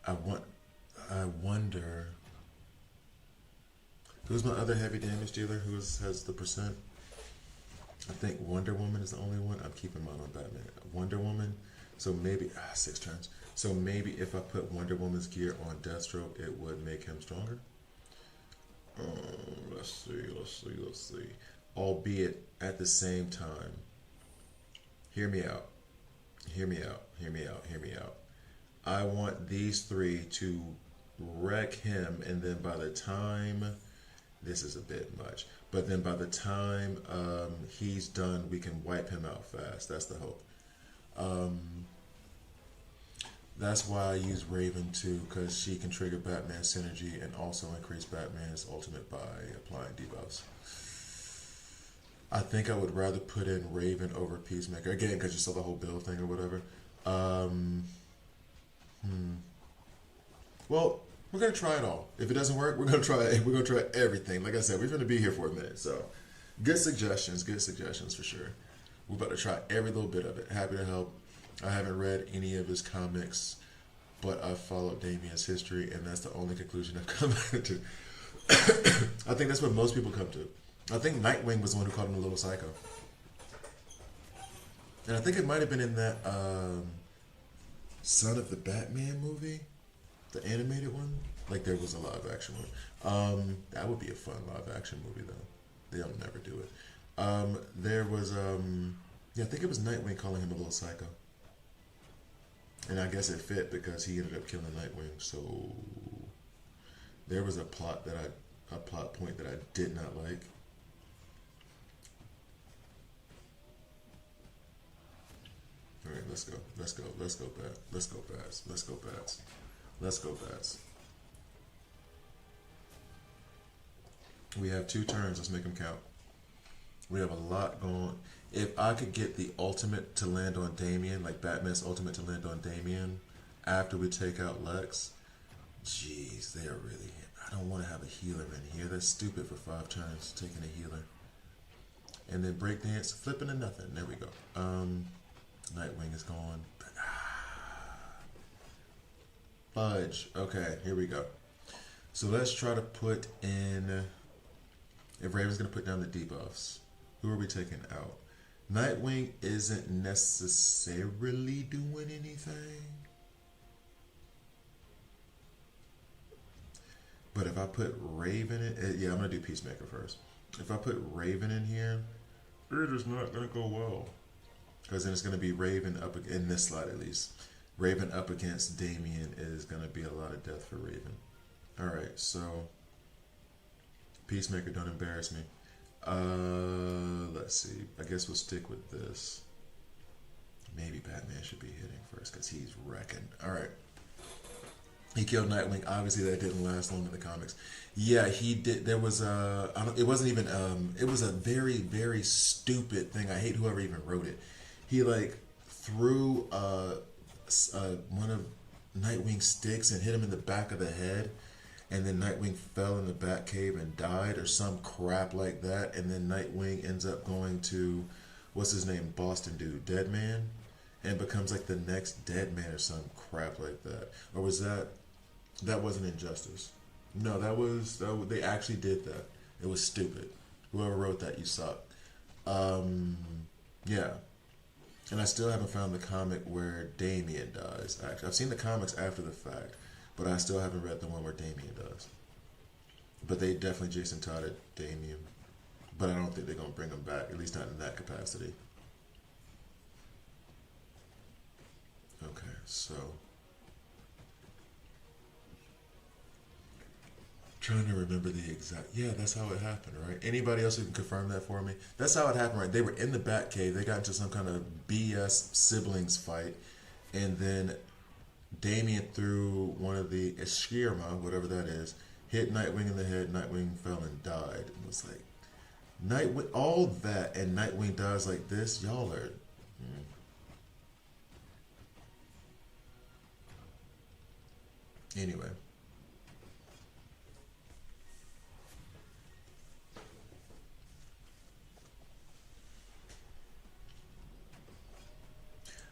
I wonder. Who's my other heavy damage dealer? Who has the percent? I think Wonder Woman is the only one. I'm keeping mine on Batman. Wonder Woman. So maybe 6 turns. So maybe if I put Wonder Woman's gear on Deathstroke, it would make him stronger. Let's see. Albeit at the same time. Hear me out. I want these 3 to wreck him, and then by the time, this is a bit much, but then by the time he's done, we can wipe him out fast. That's the hope. That's why I use Raven too, because she can trigger Batman synergy and also increase Batman's ultimate by applying debuffs. I think I would rather put in Raven over Peacemaker, again, because you saw the whole build thing or whatever. Well, we're gonna try it all. If it doesn't work, we're gonna try. We're gonna try everything. Like I said, we're gonna be here for a minute. So, good suggestions. Good suggestions for sure. We're about to try every little bit of it. Happy to help. I haven't read any of his comics, but I've followed Damien's history, and that's the only conclusion I've come to. I think that's what most people come to. I think Nightwing was the one who called him a little psycho, and I think it might have been in that Son of the Batman movie, the animated one. Like there was a live action one. That would be a fun live action movie though. They'll never do it. There was yeah, I think it was Nightwing calling him a little psycho. And I guess it fit because he ended up killing Nightwing. So there was a plot point that I did not like. All right, let's go. Let's go. Let's go, Bats. Let's go, Bats. Let's go, Bats. Let's go, Bats. We have 2 turns. Let's make them count. We have a lot going. If I could get the ultimate to land on Damien, like Batman's ultimate to land on Damien, after we take out Lex, jeez, they are really. I don't want to have a healer in here. That's stupid for 5 turns, taking a healer. And then breakdance, flipping to nothing. There we go. Nightwing is gone. Fudge. Okay, here we go. So let's try to put in. If Raven's going to put down the debuffs, who are we taking out? Nightwing isn't necessarily doing anything. But if I put Raven in, yeah, I'm going to do Peacemaker first. If I put Raven in here, it is not going to go well. Because then it's going to be Raven up, in this slide at least. Raven up against Damien is going to be a lot of death for Raven. Alright, so Peacemaker, don't embarrass me. Let's see. I guess we'll stick with this. Maybe Batman should be hitting first because he's wrecking. Alright. He killed Nightwing. Obviously, that didn't last long in the comics. Yeah, he did. There was it wasn't even. It was a very, very stupid thing. I hate whoever even wrote it. He like threw one of Nightwing's sticks and hit him in the back of the head, and then Nightwing fell in the Batcave and died, or some crap like that. And then Nightwing ends up going to, what's his name, Boston dude, Deadman, and becomes like the next Deadman or some crap like that. Or was that? That wasn't Injustice. No, that was they actually did that. It was stupid. Whoever wrote that, you suck. Yeah. And I still haven't found the comic where Damien dies. Actually, I've seen the comics after the fact, but I still haven't read the one where Damien does. But they definitely Jason Todd Damien. But I don't think they're gonna bring him back, at least not in that capacity. Okay, so trying to remember the exact. Yeah, that's how it happened, right? Anybody else who can confirm that for me? That's how it happened, right? They were in the Batcave. They got into some kind of BS siblings fight, and then Damien threw one of the Eskrima, whatever that is, hit Nightwing in the head. Nightwing fell and died. It was like Nightwing, all that, and Nightwing dies like this. Y'all are. Anyway.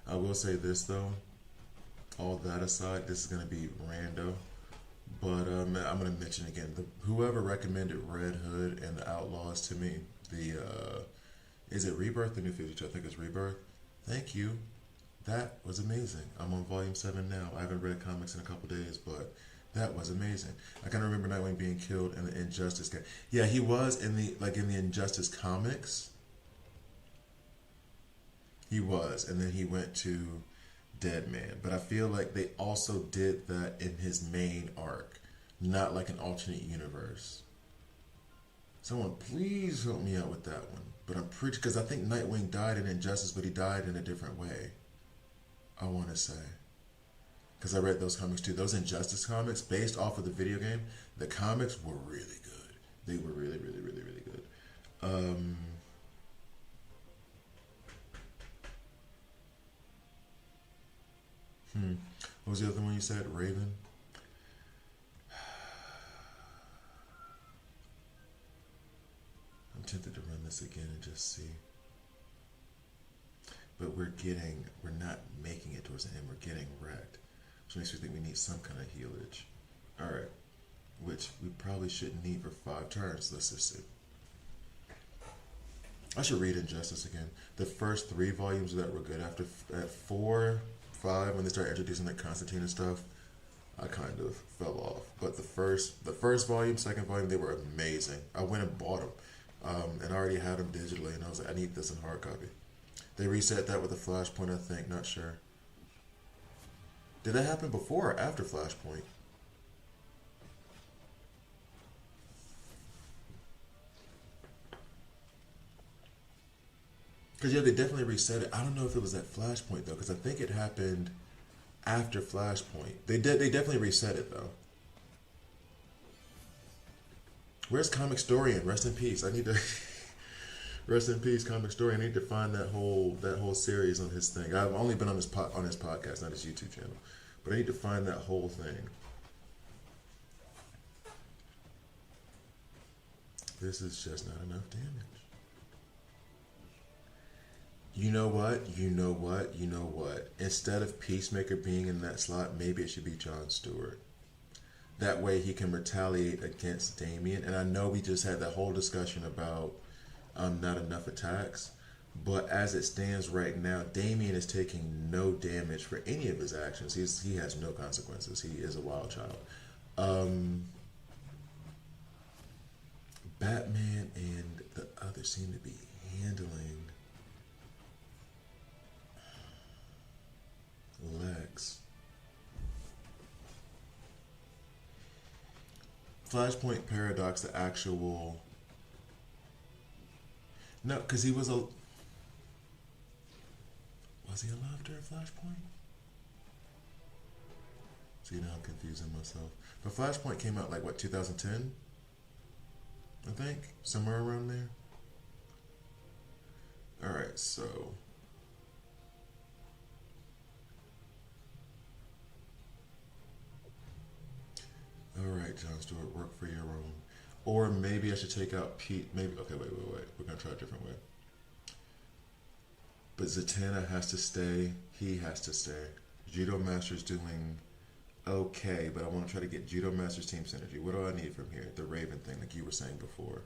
I will say this though, all that aside, this is going to be rando, but I'm going to mention again, whoever recommended Red Hood and the Outlaws to me, is it Rebirth or New 52? I think it's Rebirth. Thank you. That was amazing. I'm on volume 7 now. I haven't read comics in a couple days, but that was amazing. I kind of remember Nightwing being killed in the Injustice game. Yeah, he was in the Injustice comics. He was, and then he went to Deadman. But I feel like they also did that in his main arc, not like an alternate universe. Someone please help me out with that one. But I'm pretty, because I think Nightwing died in Injustice, but he died in a different way. I want to say. Because I read those comics too. Those Injustice comics, based off of the video game, the comics were really good. They were really, really, really, really good. What was the other one you said? Raven? I'm tempted to run this again and just see. But we're not making it towards the end. We're getting wrecked. Which makes me think we need some kind of healage. Alright. Which we probably shouldn't need for 5 turns. Let's just see. I should read Injustice again. The first 3 volumes of that were good. After at 4, 5, when they started introducing like Constantine and stuff, I kind of fell off. But the first volume, second volume, they were amazing. I went and bought them, and I already had them digitally, and I was like, I need this in hard copy. They reset that with a Flashpoint, I think. Not sure. Did that happen before or after Flashpoint? Because yeah, they definitely reset it. I don't know if it was at Flashpoint though, because I think it happened after Flashpoint. They definitely reset it though. Where's Comic Storian? Rest in peace. I need to rest in peace, Comic Storian. I need to find that whole series on his thing. I've only been on his podcast, not his YouTube channel, but I need to find that whole thing. This is just not enough damage. You know what? You know what? You know what? Instead of Peacemaker being in that slot, maybe it should be John Stewart. That way he can retaliate against Damian. And I know we just had that whole discussion about not enough attacks. But as it stands right now, Damian is taking no damage for any of his actions. He has no consequences. He is a wild child. Batman and the others seem to be handling Lex. Flashpoint Paradox, the actual. No, because he was a. Was he alive during Flashpoint? See, now I'm confusing myself. But Flashpoint came out like what, 2010? I think somewhere around there. All right, so. All right, John Stewart, work for your own. Or maybe I should take out Pete. Maybe. Okay, wait. We're gonna try a different way. But Zatanna has to stay. He has to stay. Judo Master's doing okay, but I want to try to get Judo Master's team synergy. What do I need from here? The Raven thing, like you were saying before.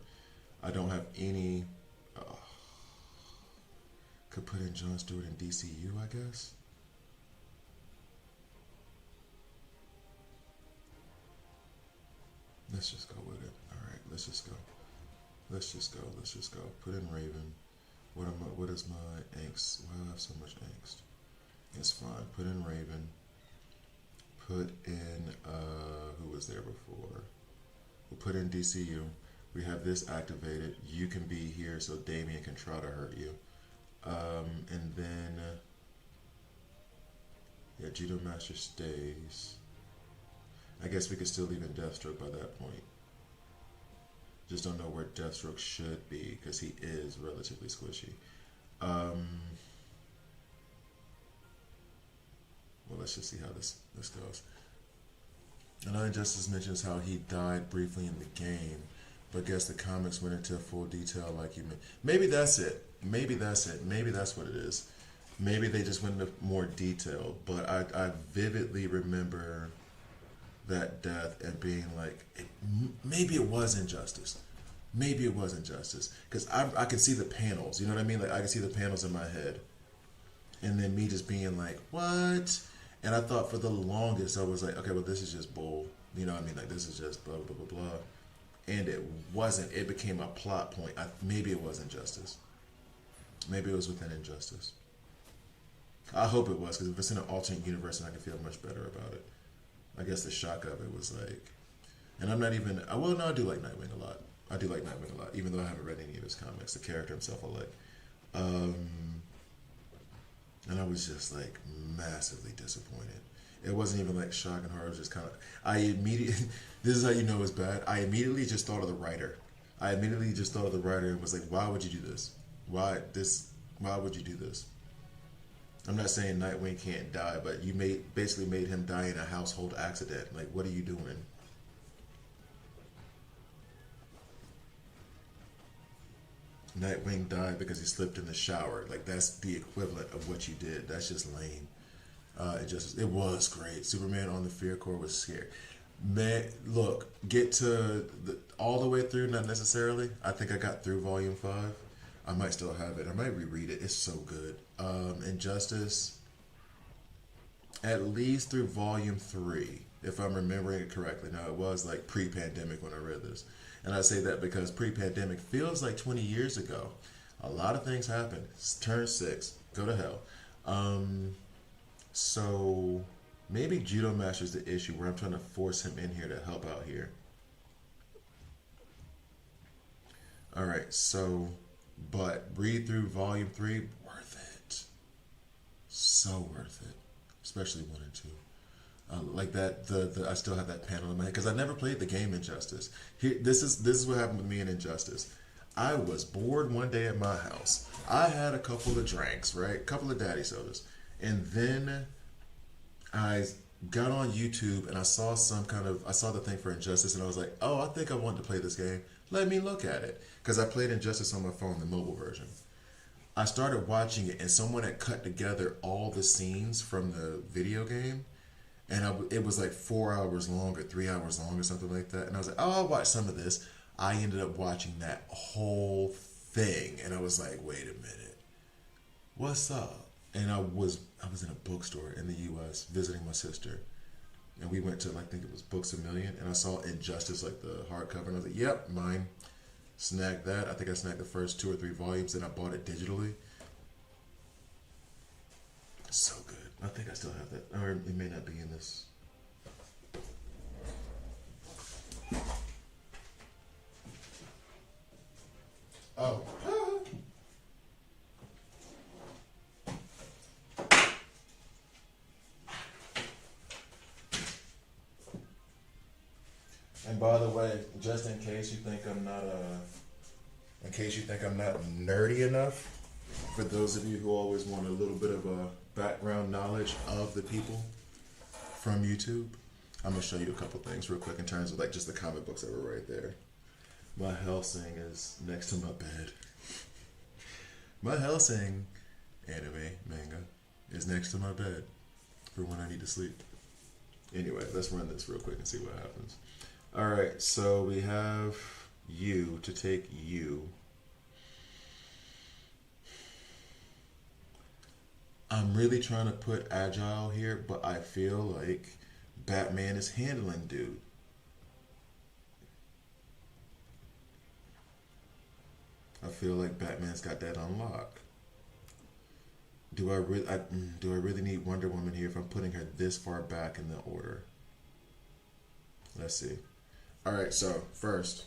I don't have any. Could put in John Stewart in DCU, I guess. Let's just go with it. All right, let's just go. Let's just go. Put in Raven. What is my angst? Why do I have so much angst? It's fine. Put in Raven. Put in who was there before? We'll put in DCU. We have this activated. You can be here so Damian can try to hurt you. And then yeah, Judo Master stays. I guess we could still leave in Deathstroke by that point. Just don't know where Deathstroke should be because he is relatively squishy. Well, let's just see how this goes. I know Injustice mentions how he died briefly in the game, but I guess the comics went into full detail like you meant. Maybe that's it. Maybe that's what it is. Maybe they just went into more detail, but I vividly remember that death and being like, maybe it was Injustice. Maybe it was Injustice. Because I can see the panels, you know what I mean? Like, I can see the panels in my head. And then me just being like, what? And I thought for the longest, I was like, okay, well, this is just bull. You know what I mean? Like, this is just blah, blah, blah, blah. And it wasn't. It became a plot point. Maybe it was Injustice. Maybe it was within Injustice. I hope it was, because if it's in an alternate universe, then I can feel much better about it. I guess the shock of it was like, and I'm not even, well, no, I do like Nightwing a lot. I do like Nightwing a lot, even though I haven't read any of his comics. The character himself I like. And I was just like massively disappointed. It wasn't even like shock and horror. It was just kind of, this is how you know it's bad. I immediately just thought of the writer. And was like, why would you do this? Why would you do this? I'm not saying Nightwing can't die, but you basically made him die in a household accident. Like, what are you doing? Nightwing died because he slipped in the shower. Like, that's the equivalent of what you did. That's just lame. It was great. Superman on the Fear Core was scary. Man, look, get to all the way through, not necessarily. I think I got through volume 5. I might still have it. I might reread it. It's so good. Injustice, at least through volume 3, if I'm remembering it correctly. Now, it was like pre-pandemic when I read this. And I say that because pre-pandemic feels like 20 years ago. A lot of things happened. Turn 6. Go to hell. So maybe Judo Master's the issue where I'm trying to force him in here to help out here. Alright, so, but read through volume 3, worth it. So worth it. Especially 1 and 2. Like that, I still have that panel in my head because I never played the game Injustice. This is what happened with me in Injustice. I was bored one day at my house. I had a couple of drinks, right? A couple of daddy sodas. And then I got on YouTube and I saw I saw the thing for Injustice and I was like, oh, I think I want to play this game. Let me look at it. Because I played Injustice on my phone, the mobile version. I started watching it and someone had cut together all the scenes from the video game. And it was like 4 hours long or 3 hours long or something like that. And I was like, oh, I'll watch some of this. I ended up watching that whole thing. And I was like, wait a minute. What's up? And I was in a bookstore in the U.S. visiting my sister. And we went to, I think it was Books A Million. And I saw Injustice, like the hardcover. And I was like, yep, mine. Snagged that. I think I snagged the first 2 or 3 volumes. And I bought it digitally. So good. I think I still have that. Or it may not be in this. Oh. And by the way, just in case you think I'm not nerdy enough, for those of you who always want a little bit of a background knowledge of the people from YouTube, I'm gonna show you a couple things real quick in terms of like just the comic books that were right there. My Hellsing is next to my bed. My Hellsing anime manga is next to my bed for when I need to sleep. Anyway, let's run this real quick and see what happens. Alright, so we have you to take you. I'm really trying to put Agile here, but I feel like Batman is handling dude. I feel like Batman's got that on lock. Do I really need Wonder Woman here if I'm putting her this far back in the order? Let's see. Alright, so first,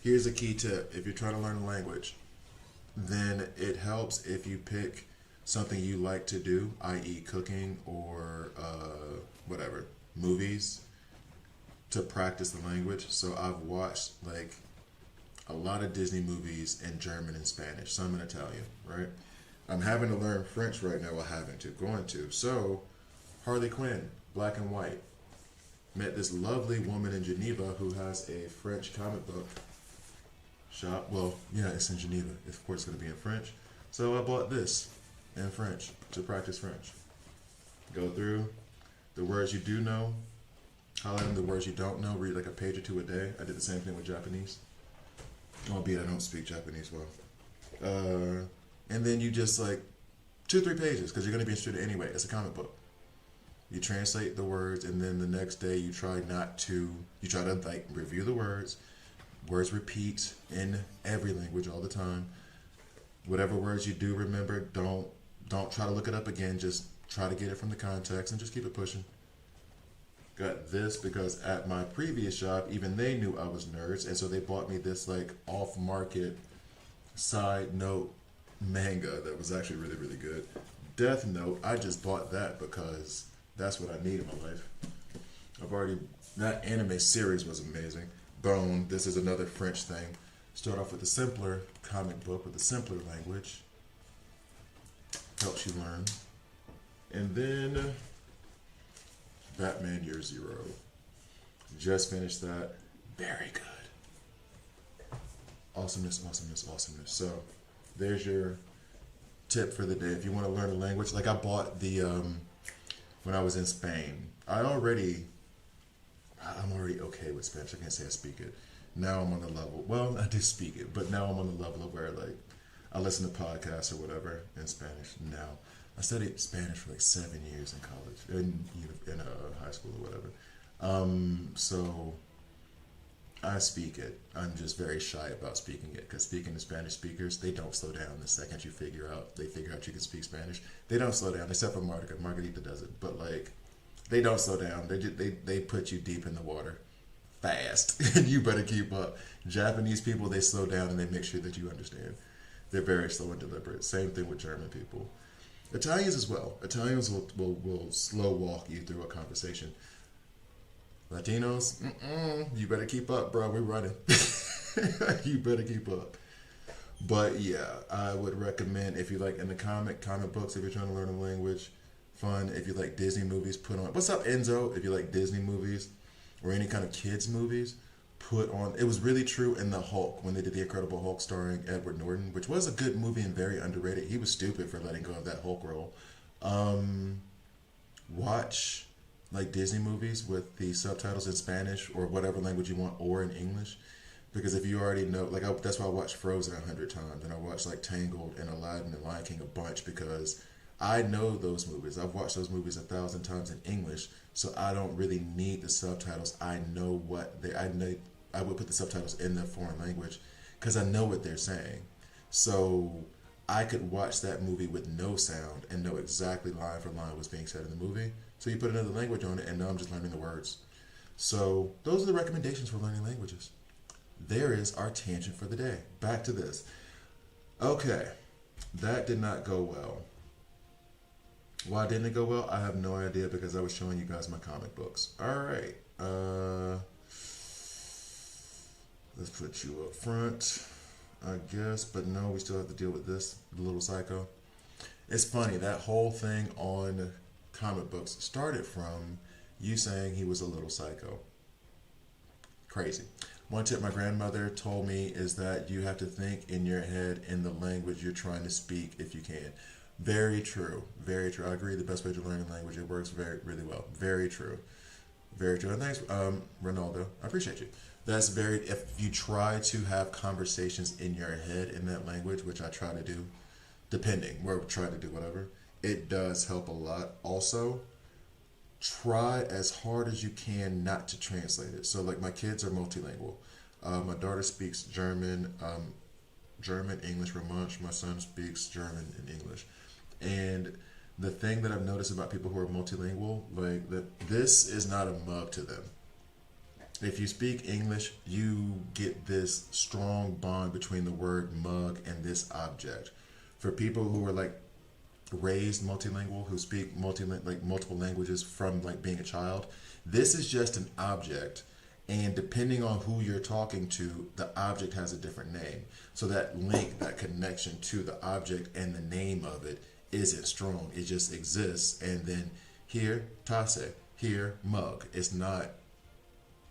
here's a key tip. If you're trying to learn a language, then it helps if you pick something you like to do, i.e. cooking or whatever, movies, to practice the language. So I've watched like a lot of Disney movies in German and Spanish, some in Italian, right? I'm having to learn French right now, going to. So, Harley Quinn, Black and White. Met this lovely woman in Geneva who has a French comic book shop. Well, yeah, it's in Geneva. Of course, it's going to be in French. So I bought this in French to practice French. Go through the words you do know, highlighting the words you don't know, read like a page or 2 a day. I did the same thing with Japanese. Albeit I don't speak Japanese well. And then you just like 2 or 3 pages because you're going to be interested anyway. It's a comic book. You translate the words, and then the next day you try to like review the words. Words repeat in every language all the time. Whatever words you do remember, don't try to look it up again. Just try to get it from the context and just keep it pushing. Got this because at my previous job, even they knew I was nerds, and so they bought me this like off-market side note manga that was actually really, really good. Death Note, I just bought that because that's what I need in my life. That anime series was amazing. Bone, this is another French thing. Start off with a simpler comic book with a simpler language. helps you learn. And then Batman Year Zero. Just finished that. Very good. Awesomeness, awesomeness, awesomeness. So there's your tip for the day. If you want to learn a language, like I bought the when I was in Spain. I'm already okay with Spanish. I can't say I speak it. Now I'm on the level. Well, I do speak it, but now I'm on the level of where like I listen to podcasts or whatever in Spanish. Now I studied Spanish for like 7 years in college, in high school or whatever. So I speak it. I'm just very shy about speaking it because speaking to Spanish speakers, they don't slow down the second you figure out you can speak Spanish. They don't slow down except for Margarita. Margarita does it, but like they don't slow down. They put you deep in the water fast, and you better keep up. Japanese people, they slow down and they make sure that you understand. They're very slow and deliberate. Same thing with German people. Italians as well. Italians will slow walk you through a conversation. Latinos, you better keep up, bro. We're running. You better keep up. But yeah, I would recommend if you like in the comic books, if you're trying to learn a language, fun. If you like Disney movies, put on. What's up, Enzo? If you like Disney movies or any kind of kids movies, put on. It was really true in the Hulk when they did the Incredible Hulk starring Edward Norton, which was a good movie and very underrated. He was stupid for letting go of that Hulk role. Watch like Disney movies with the subtitles in Spanish or whatever language you want, or in English, because if you already know, like that's why I watched Frozen 100 times, and I watched like Tangled and Aladdin and Lion King a bunch because I know those movies. I've watched those movies 1,000 times in English, so I don't really need the subtitles. I know what I would put the subtitles in the foreign language because I know what they're saying. So I could watch that movie with no sound and know exactly line for line what's being said in the movie. So you put another language on it, and now I'm just learning the words. So those are the recommendations for learning languages. There is our tangent for the day. Back to this. Okay, that did not go well. Why didn't it go well? I have no idea because I was showing you guys my comic books. All right. Let's put you up front, I guess. But no, we still have to deal with this, the little psycho. It's funny, that whole thing on comic books started from you saying he was a little psycho. Crazy. One tip my grandmother told me is that you have to think in your head in the language you're trying to speak if you can. Very true. Very true. I agree. The best way to learn a language, it works really well. Very true. Very true. And thanks, Ronaldo. I appreciate you. That's very, if you try to have conversations in your head in that language, which I try to do, depending, we're trying to do whatever, it does help a lot. Also, try as hard as you can not to translate it. So like my kids are multilingual. My daughter speaks German, English, Romansh. My son speaks German and English. And the thing that I've noticed about people who are multilingual, like that, this is not a mug to them. If you speak English, you get this strong bond between the word mug and this object. For people who are like raised multilingual, who speak multiple languages from like being a child, this is just an object, and depending on who you're talking to, the object has a different name. So that link, that connection to the object and the name of it isn't strong. It just exists, and then here tasse, here mug. It's not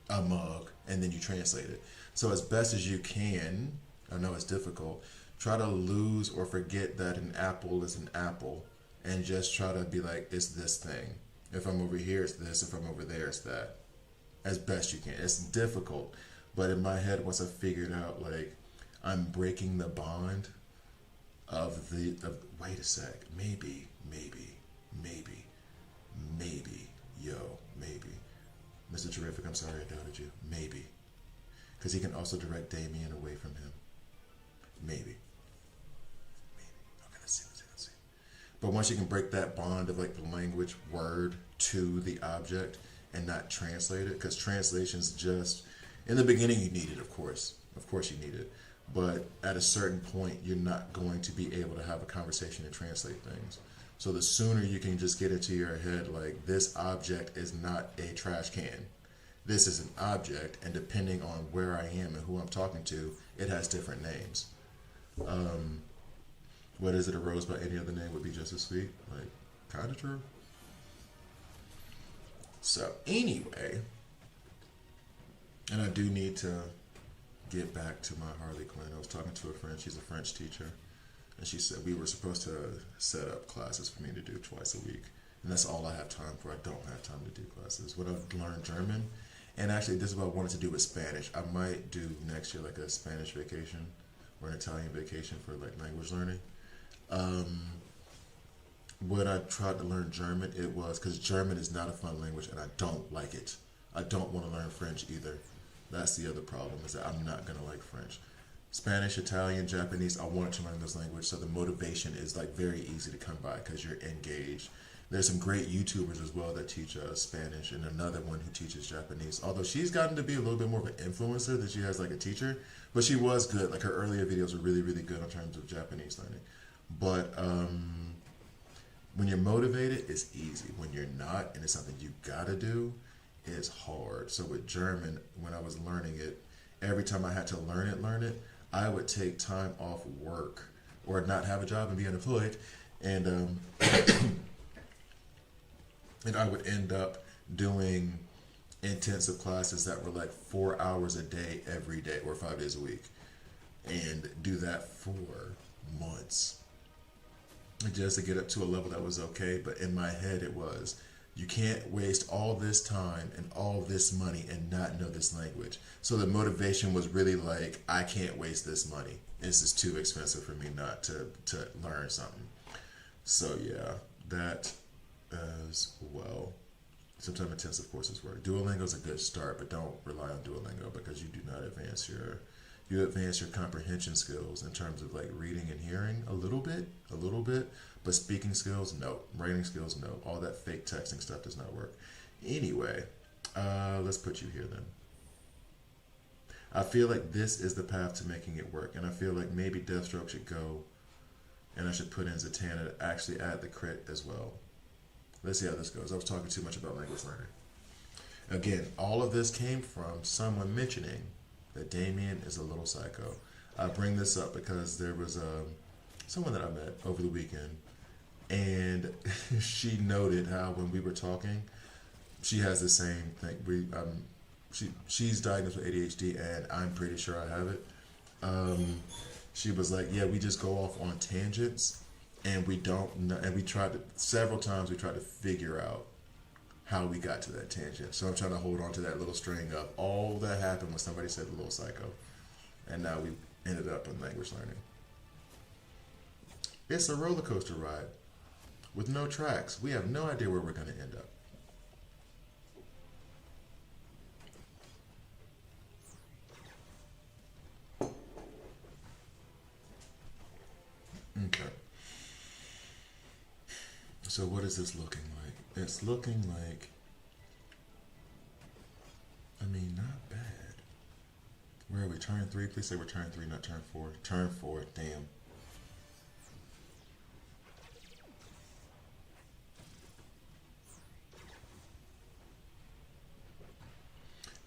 a mug, and then you translate it. So as best as you can, I know it's difficult, try to lose or forget that an apple is an apple, and just try to be like, it's this thing. If I'm over here, it's this. If I'm over there, it's that. As best you can. It's difficult, but in my head, once I figured out, like, I'm breaking the bond of wait a sec, maybe, yo, maybe. Mr. Terrific, I'm sorry I doubted you. Maybe. Because he can also direct Damien away from him. Maybe. Okay, let's see. But once you can break that bond of like the language word to the object and not translate it, because translation's just, in the beginning you need it, of course you need it. But at a certain point, you're not going to be able to have a conversation and translate things. So the sooner you can just get into your head, like, this object is not a trash can. This is an object, and depending on where I am and who I'm talking to, it has different names. What is it? A rose by any other name would be just as sweet. Like, kind of true. So anyway, and I do need to get back to my Harley Quinn. I was talking to a friend. She's a French teacher, and she said we were supposed to set up classes for me to do twice a week, and that's all I have time for. I don't have time to do classes. When I've learned German, and actually this is what I wanted to do with Spanish. I might do next year like a Spanish vacation or an Italian vacation for like language learning. Um, when I tried to learn German, it was because German is not a fun language, and I don't like it. I don't want to learn French either. That's the other problem, is that I'm not gonna like French. Spanish, Italian, Japanese, I wanted to learn those languages, so the motivation is like very easy to come by because you're engaged. There's some great YouTubers as well that teach Spanish, and another one who teaches Japanese. Although she's gotten to be a little bit more of an influencer than she has like a teacher, but she was good. Like her earlier videos were really, really good in terms of Japanese learning. But when you're motivated, it's easy. When you're not, and it's something you gotta do, it's hard. So with German, when I was learning it, every time I had to learn it, I would take time off work or not have a job and be unemployed, and and I would end up doing intensive classes that were like 4 hours a day every day or 5 days a week, and do that for months just to get up to a level that was okay. But in my head, it was, you can't waste all this time and all this money and not know this language. So the motivation was really like, I can't waste this money. This is too expensive for me not to learn something. So yeah, that as well. Sometimes intensive courses work. Duolingo is a good start, but don't rely on Duolingo because you do not advance your comprehension skills in terms of like reading and hearing a little bit, but speaking skills, no. Writing skills, no. All that fake texting stuff does not work. Anyway, let's put you here then. I feel like this is the path to making it work, and I feel like maybe Deathstroke should go, and I should put in Zatanna to actually add the crit as well. Let's see how this goes. I was talking too much about language learning. Again, all of this came from someone mentioning that Damien is a little psycho. I bring this up because there was someone that I met over the weekend, and she noted how when we were talking, she has the same thing. She's diagnosed with ADHD, and I'm pretty sure I have it. She was like, yeah, we just go off on tangents, and we don't know, and we tried to, several times we tried to figure out how we got to that tangent. So I'm trying to hold on to that little string of all that happened when somebody said a little psycho, and now we ended up in language learning. It's a roller coaster ride with no tracks. We have no idea where we're going to end up. Okay. So what is this looking like? It's looking like, I mean, not bad. Where are we? Turn 3? Please say we're turn 3, not turn 4. Turn 4, damn.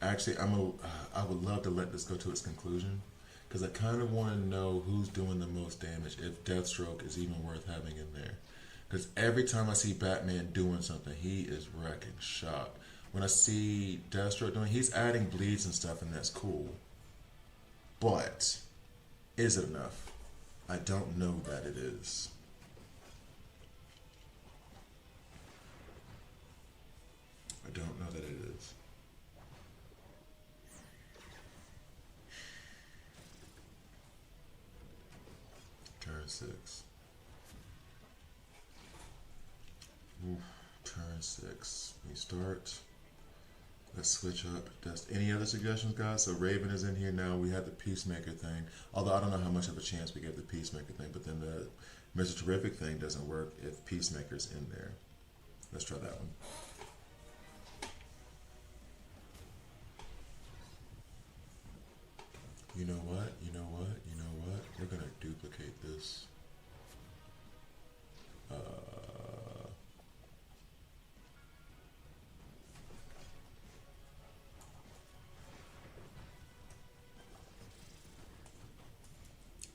Actually, I would love to let this go to its conclusion, because I kind of want to know who's doing the most damage, if Deathstroke is even worth having in there. Because every time I see Batman doing something, he is wrecking shop. When I see Deathstroke doing, he's adding bleeds and stuff, and that's cool. But is it enough? I don't know that it is. I don't know that it is. Turn 6. Oof, turn 6. We start. Let's switch up. Does any other suggestions, guys? So Raven is in here now. We had the Peacemaker thing. Although I don't know how much of a chance we give the Peacemaker thing, but then the Mr. Terrific thing doesn't work if Peacemaker's in there. Let's try that one. You know what? You know what? You know what? We're gonna duplicate this.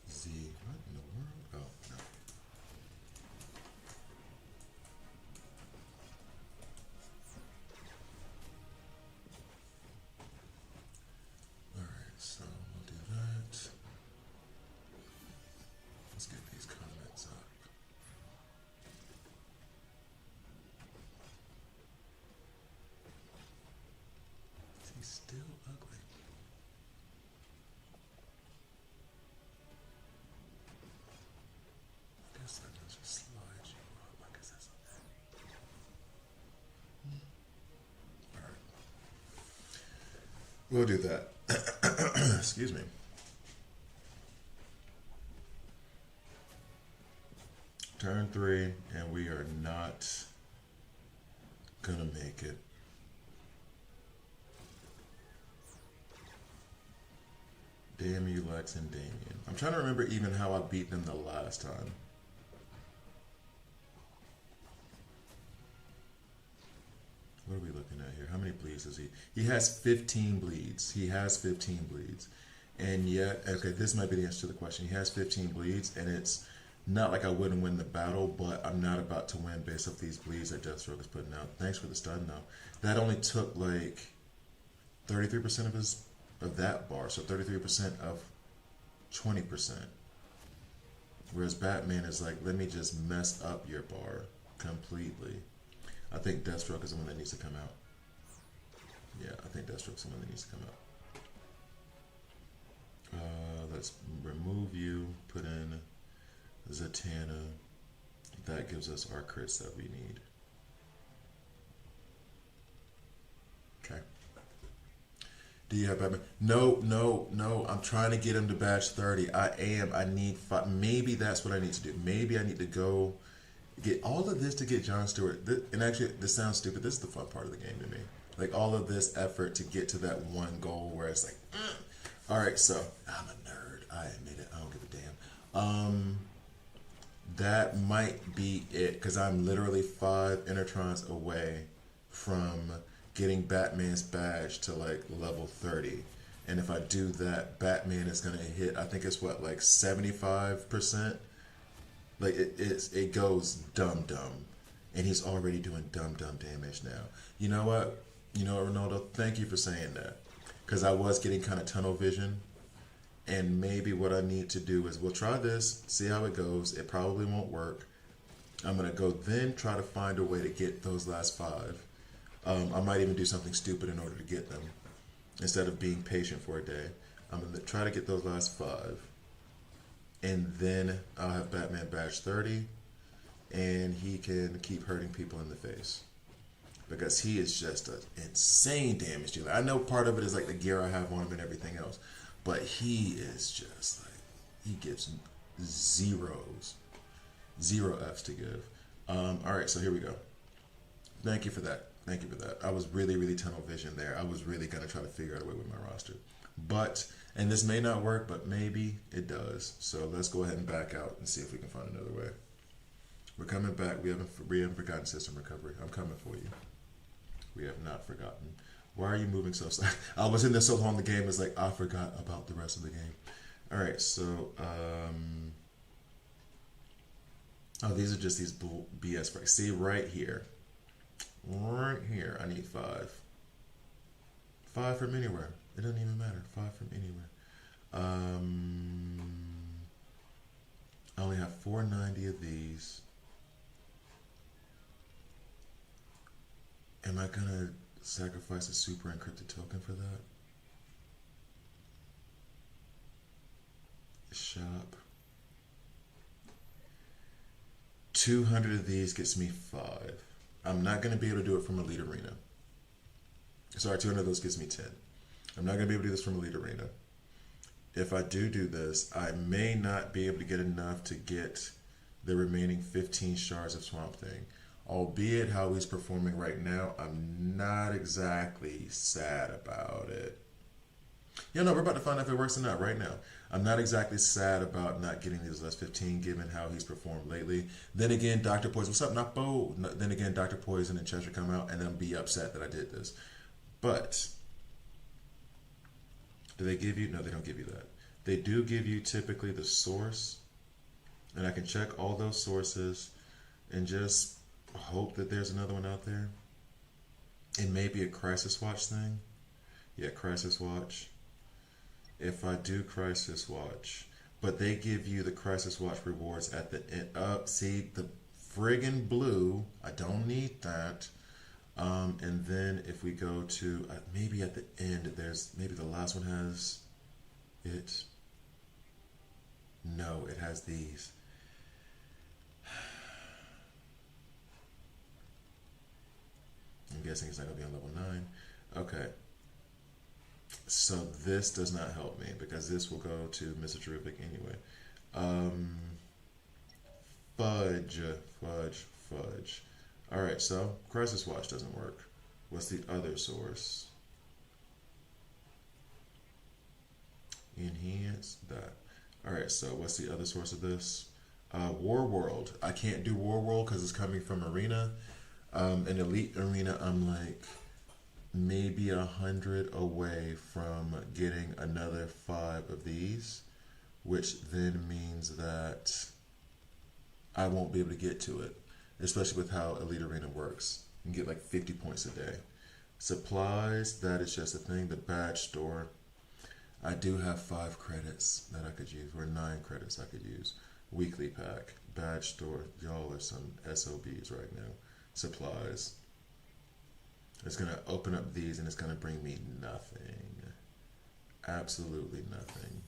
Z. What in the world? Oh no. We'll do that. Excuse me. Turn 3, and we are not gonna make it. Damn you, Lex and Damien. I'm trying to remember even how I beat them the last time. What are we looking at here? How many bleeds does he? He has 15 bleeds. He has 15 bleeds. And yet, okay, this might be the answer to the question. He has 15 bleeds, and it's not like I wouldn't win the battle, but I'm not about to win based off these bleeds that Deathstroke is putting out. Thanks for the stun, though. That only took like 33% of that bar, so 33% of 20%. Whereas Batman is like, let me just mess up your bar completely. I think Deathstroke is the one that needs to come out. Yeah, I think Deathstroke's the one that needs to come out. Let's remove you, put in Zatanna. That gives us our crits that we need. Okay. Do you have Batman? No. I'm trying to get him to badge 30. I am. I need 5. Maybe that's what I need to do. Maybe I need to go get all of this to get John Stewart. And actually, this sounds stupid. This is the fun part of the game to me. Like all of this effort to get to that one goal where it's like, all right, so I'm a nerd. I admit it. I don't give a damn. That might be it because I'm literally 5 Intertrons away from getting Batman's badge to like level 30. And if I do that, Batman is going to hit, I think it's what, like 75%? Like it goes dumb. And he's already doing dumb damage now. You know what? Ronaldo, thank you for saying that. Because I was getting kind of tunnel vision. And maybe what I need to do is we'll try this, see how it goes. It probably won't work. I'm going to go then try to find a way to get those last 5. I might even do something stupid in order to get them. Instead of being patient for a day. I'm going to try to get those last 5. And then I'll have Batman badge 30. And he can keep hurting people in the face. Because he is just an insane damage dealer. I know part of it is like the gear I have on him and everything else. But he is just like, he gives zeros. 0 Fs to give. All right, so here we go. Thank you for that. I was really tunnel vision there. I was really going to try to figure out a way with my roster. But, and this may not work, but maybe it does. So let's go ahead and back out and see if we can find another way. We're coming back. We haven't forgotten system recovery. I'm coming for you. We have not forgotten. Why are you moving so slow? I was in there so long the game is like, I forgot about the rest of the game. All right, so, oh, these are just these BS breaks. See, right here, I need 5. 5 from anywhere. It doesn't even matter. 5 from anywhere. I only have 490 of these. Am I gonna sacrifice a super encrypted token for that? Shop. 200 of these gets me 5. I'm not going to be able to do it from Elite Arena. Sorry, 200 of those gets me 10. I'm not going to be able to do this from Elite Arena. If I do this, I may not be able to get enough to get the remaining 15 shards of Swamp Thing. Albeit how he's performing right now, I'm not exactly sad about it. Yeah, no, we're about to find out if it works or not right now. I'm not exactly sad about not getting these last 15 given how he's performed lately. Then again, Dr. Poison, what's up, Napo? Then again, Dr. Poison and Cheshire come out and then be upset that I did this. But, do they give you? No, they don't give you that. They do give you typically the source. And I can check all those sources and just hope that there's another one out there. It may be a Crisis Watch thing. Yeah, Crisis Watch. If I do Crisis Watch, but they give you the Crisis Watch rewards at the end. See, the friggin' blue, I don't need that. And then if we go to, maybe at the end, maybe the last one has it. No, it has these. I'm guessing it's not going to be on level 9. Okay. So this does not help me because this will go to Mr. Terrific anyway. Um, fudge, fudge, fudge. All right, so Crisis Watch doesn't work. What's the other source? Enhance that. All right, so what's the other source of this? War World. I can't do War World because it's coming from Arena. In Elite Arena, I'm like maybe 100 away from getting another 5 of these, which then means that I won't be able to get to it, especially with how Elite Arena works. You can get like 50 points a day. Supplies, that is just a thing. The badge store, I do have 5 credits that I could use, or 9 credits I could use. Weekly pack, badge store, y'all are some SOBs right now. Supplies. It's going to open up these and it's going to bring me nothing. Absolutely nothing.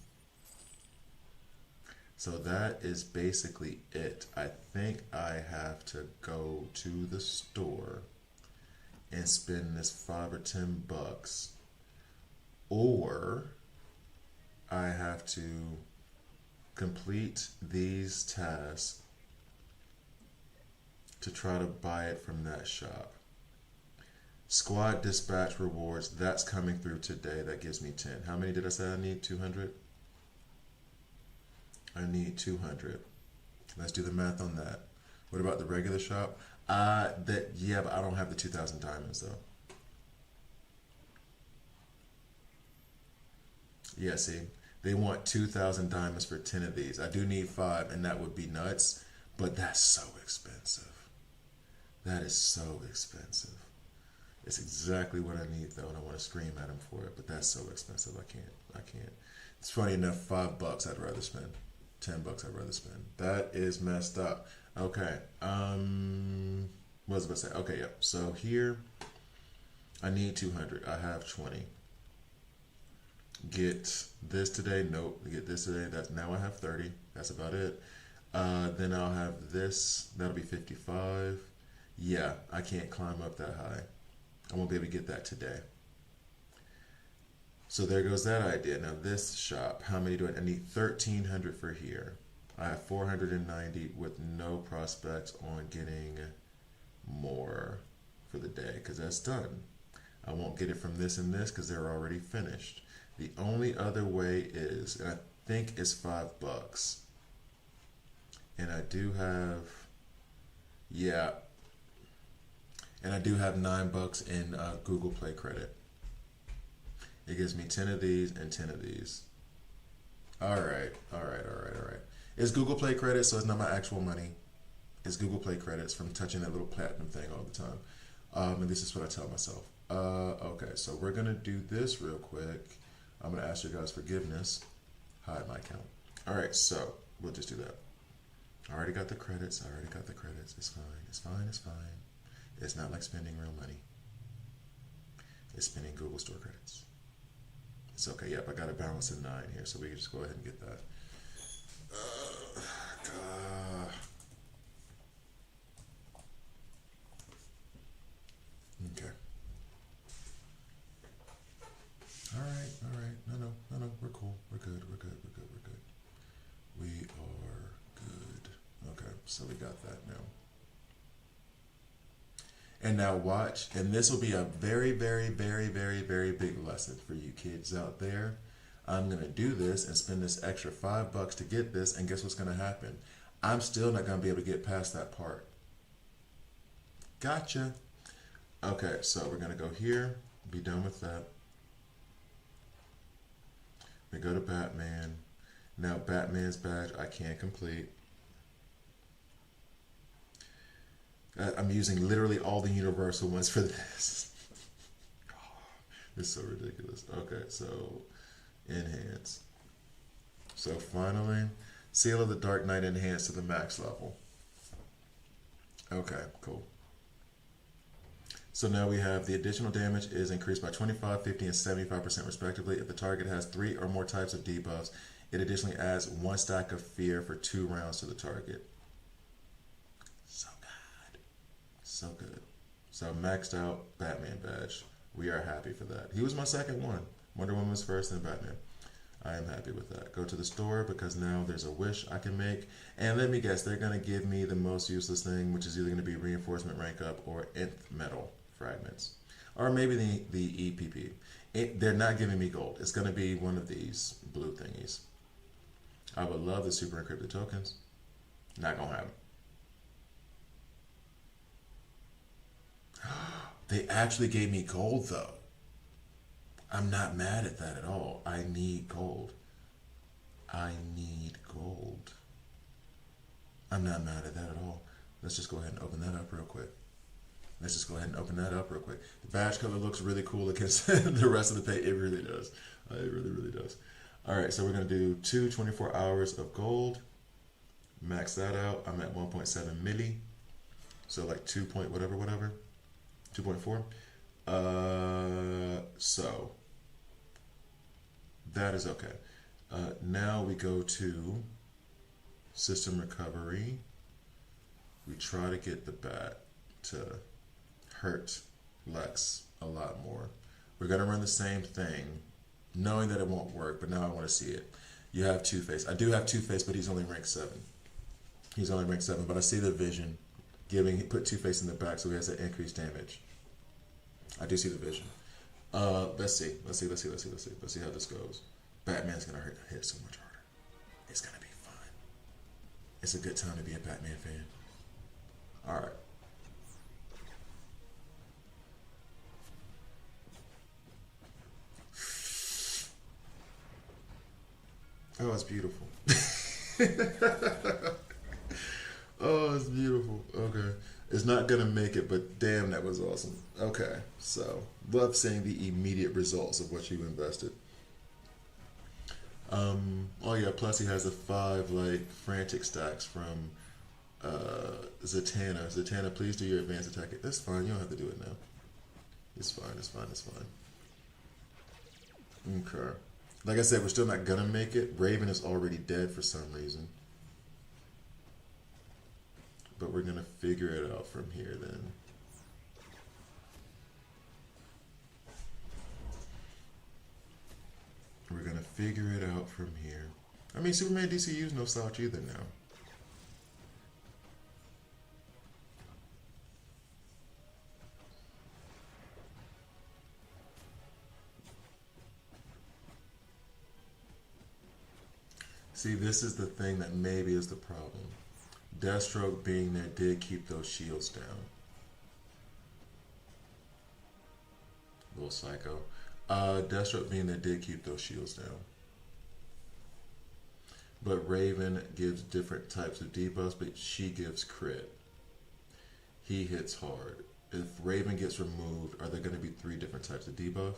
So that is basically it. I think I have to go to the store and spend this $5 or $10, or I have to complete these tasks to try to buy it from that shop. Squad dispatch rewards, that's coming through today. That gives me 10. How many did I say I need? 200? I need 200. Let's do the math on that. What about the regular shop? Yeah, but I don't have the 2,000 diamonds though. Yeah, see, they want 2,000 diamonds for 10 of these. I do need 5, and that would be nuts, but that's so expensive. That is so expensive. It's exactly what I need though, and I want to scream at him for it, but that's so expensive. I can't. It's funny enough, $5 I'd rather spend. $10 I'd rather spend. That is messed up. Okay. What was I about to say? Okay, yep. So here, I need 200. I have 20. Get this today. Nope. Get this today. That's now I have 30. That's about it. Then I'll have this. That'll be 55. Yeah, I can't climb up that high. I won't be able to get that today. So there goes that idea. Now this shop, how many do I need? 1,300 for here. I have 490 with no prospects on getting more for the day because that's done. I won't get it from this and this because they're already finished. The only other way is, and I think it's $5. And I do have, yeah, and I do have $9 in Google Play credit. It gives me 10 of these and 10 of these. All right. It's Google Play credits, so it's not my actual money. It's Google Play credits from touching that little platinum thing all the time. And this is what I tell myself. Okay, so we're going to do this real quick. I'm going to ask you guys forgiveness. Hide my account. All right, so we'll just do that. I already got the credits. It's fine. It's not like spending real money. It's spending Google Store credits. It's okay. Yep, I got a balance of 9 here, so we can just go ahead and get that. Okay. All right. No. We're cool. We're good. We are good. Okay, so we got that now. And now watch, and this will be a very big lesson for you kids out there. I'm going to do this and spend this extra $5 to get this, and guess what's going to happen? I'm still not going to be able to get past that part. Gotcha. Okay, so we're going to go here, be done with that. We go to Batman. Now Batman's badge I can't complete. I'm using literally all the universal ones for this. It's so ridiculous. Okay, so enhance. So finally, Seal of the Dark Knight enhanced to the max level. Okay, cool. So now we have the additional damage is increased by 25, 50, and 75% respectively. If the target has 3 or more types of debuffs, it additionally adds 1 stack of fear for 2 rounds to the target. So good. So maxed out Batman badge. We are happy for that. He was my second one. Wonder Woman was first, then Batman. I am happy with that. Go to the store because now there's a wish I can make. And let me guess, they're going to give me the most useless thing, which is either going to be reinforcement rank up or nth metal fragments. Or maybe the EPP. They're not giving me gold. It's going to be one of these blue thingies. I would love the super encrypted tokens. Not going to happen. They actually gave me gold though. I'm not mad at that at all. I need gold. I need gold. I'm not mad at that at all. Let's just go ahead and open that up real quick. The badge color looks really cool against the rest of the page. It really does. It really, really does. All right, so we're going to do 24 hours of gold. Max that out. I'm at 1.7 milli. So like 2 point whatever. 2.4. So that is okay. Now we go to system recovery. We try to get the bat to hurt Lex a lot more. We're going to run the same thing, knowing that it won't work, but now I want to see it. You have Two-Face. I do have Two-Face, but he's only rank 7. But I see the vision. Put Two-Face in the back so he has that increased damage. I do see the vision. Let's see how this goes. Batman's gonna hit so much harder. It's gonna be fun. It's a good time to be a Batman fan. All right. Oh, it's beautiful. Oh, it's beautiful. Okay. It's not going to make it, but damn, that was awesome. Okay. So, love seeing the immediate results of what you invested. Oh yeah, plus he has the 5 like frantic stacks from Zatanna. Zatanna, please do your advanced attack. That's fine. You don't have to do it now. It's fine. Okay. Like I said, we're still not gonna make it. Raven is already dead for some reason. But we're gonna figure it out from here then. We're gonna figure it out from here. I mean, Superman DCU is no slouch either now. See, this is the thing that maybe is the problem. Deathstroke being there did keep those shields down. Little psycho. Deathstroke being there did keep those shields down. But Raven gives different types of debuffs, but she gives crit. He hits hard. If Raven gets removed, are there going to be 3 different types of debuff?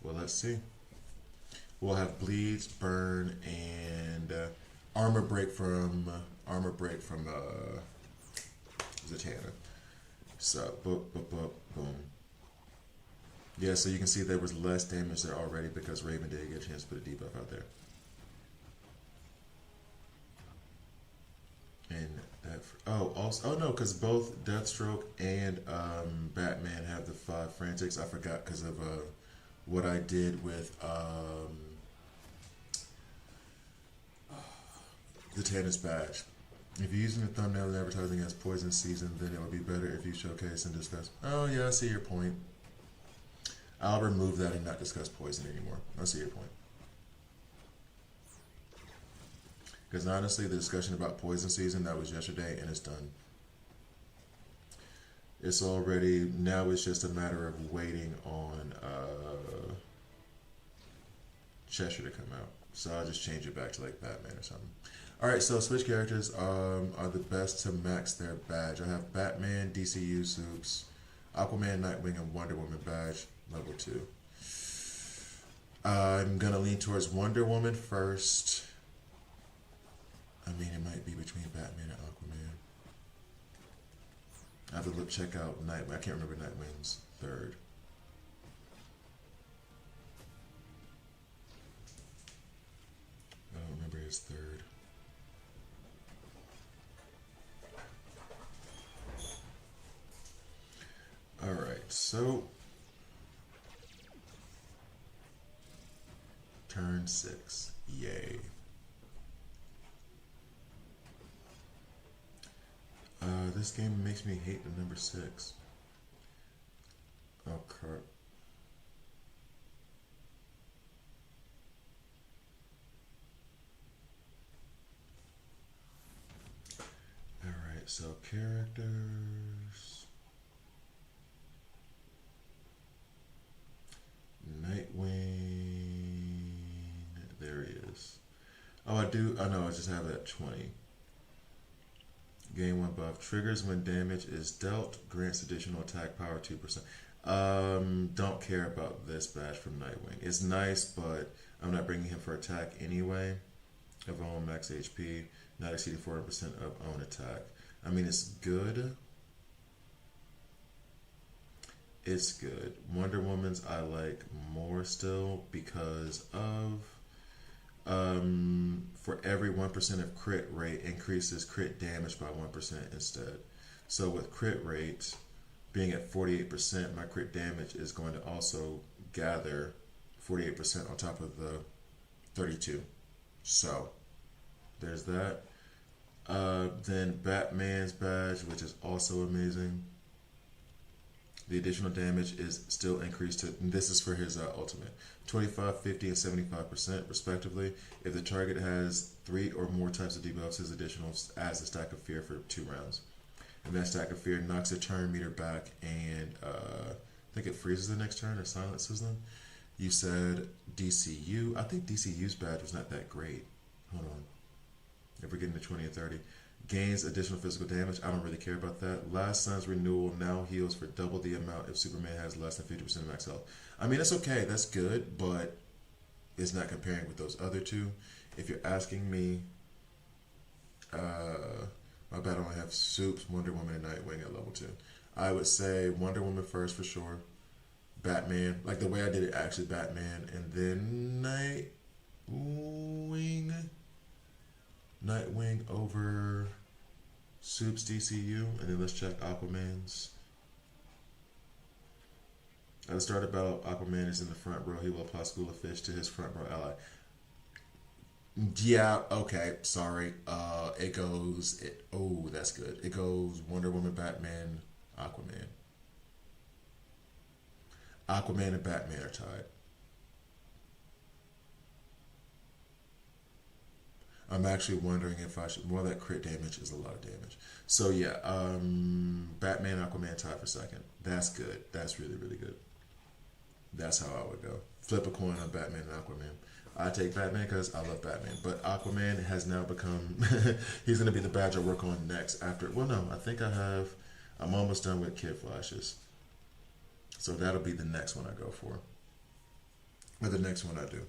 Well, let's see. We'll have bleeds, burn, and armor break from Zatanna. So, boom. Yeah, so you can see there was less damage there already because Raven did get a chance to put a debuff out there. And that, oh no, because both Deathstroke and Batman have the 5 frantics. I forgot because of what I did with Zatanna's badge. If you're using the thumbnail and advertising as Poison Season, then it would be better if you showcase and discuss. Oh yeah, I see your point. I'll remove that and not discuss poison anymore. I see your point. Because honestly, the discussion about Poison Season, that was yesterday, and it's done. It's already, now it's just a matter of waiting on Cheshire to come out. So I'll just change it back to like Batman or something. Alright, so switch characters are the best to max their badge. I have Batman, DCU Supes, Aquaman, Nightwing, and Wonder Woman badge, level 2. I'm going to lean towards Wonder Woman first. I mean, it might be between Batman and Aquaman. I have to check out Nightwing. I can't remember Nightwing's third. I don't remember his third. so turn 6. Yay. This game makes me hate the number 6. Oh crap. Alright, so characters. Nightwing. There he is. Oh, I do. Oh no, I just have it at 20. Gain 1 buff. Triggers when damage is dealt. Grants additional attack power 2%. Don't care about this badge from Nightwing. It's nice, but I'm not bringing him for attack anyway. Of own max HP, not exceeding 40% of own attack. I mean, it's good. It's good. Wonder Woman's I like more still because of for every 1% of crit rate increases crit damage by 1% instead. So with crit rate being at 48%, my crit damage is going to also gather 48% on top of the 32. So there's that. Then Batman's badge, which is also amazing. The additional damage is still increased to, and this is for his ultimate, 25, 50, and 75% respectively. If the target has 3 or more types of debuffs, his additional adds a stack of fear for 2 rounds. And that stack of fear knocks a turn meter back, and I think it freezes the next turn or silences them. You said DCU. I think DCU's badge was not that great. Hold on. If we're getting to 20 or 30. Gains additional physical damage. I don't really care about that. Last Sun's renewal now heals for double the amount if Superman has less than 50% of max health. I mean, it's okay. That's good, but it's not comparing with those other two. If you're asking me, my bad, I only have Supes, Wonder Woman, and Nightwing at level 2. I would say Wonder Woman first for sure. Batman, like the way I did it, actually Batman, and then Nightwing over Supes DCU, and then let's check Aquaman's. At the start of battle, Aquaman is in the front row. He will apply School of Fish to his front row ally. Yeah, okay, sorry. It goes, oh, that's good. It goes Wonder Woman, Batman, Aquaman. Aquaman and Batman are tied. I'm actually wondering if I should, well, that crit damage is a lot of damage. So yeah, Batman, Aquaman tied for second. That's good. That's really, really good. That's how I would go. Flip a coin on Batman and Aquaman. I take Batman because I love Batman. But Aquaman has now become, he's going to be the badge I work on next after, well no, I think I'm almost done with Kid Flashes. So that'll be the next one I go for. Or the next one I do.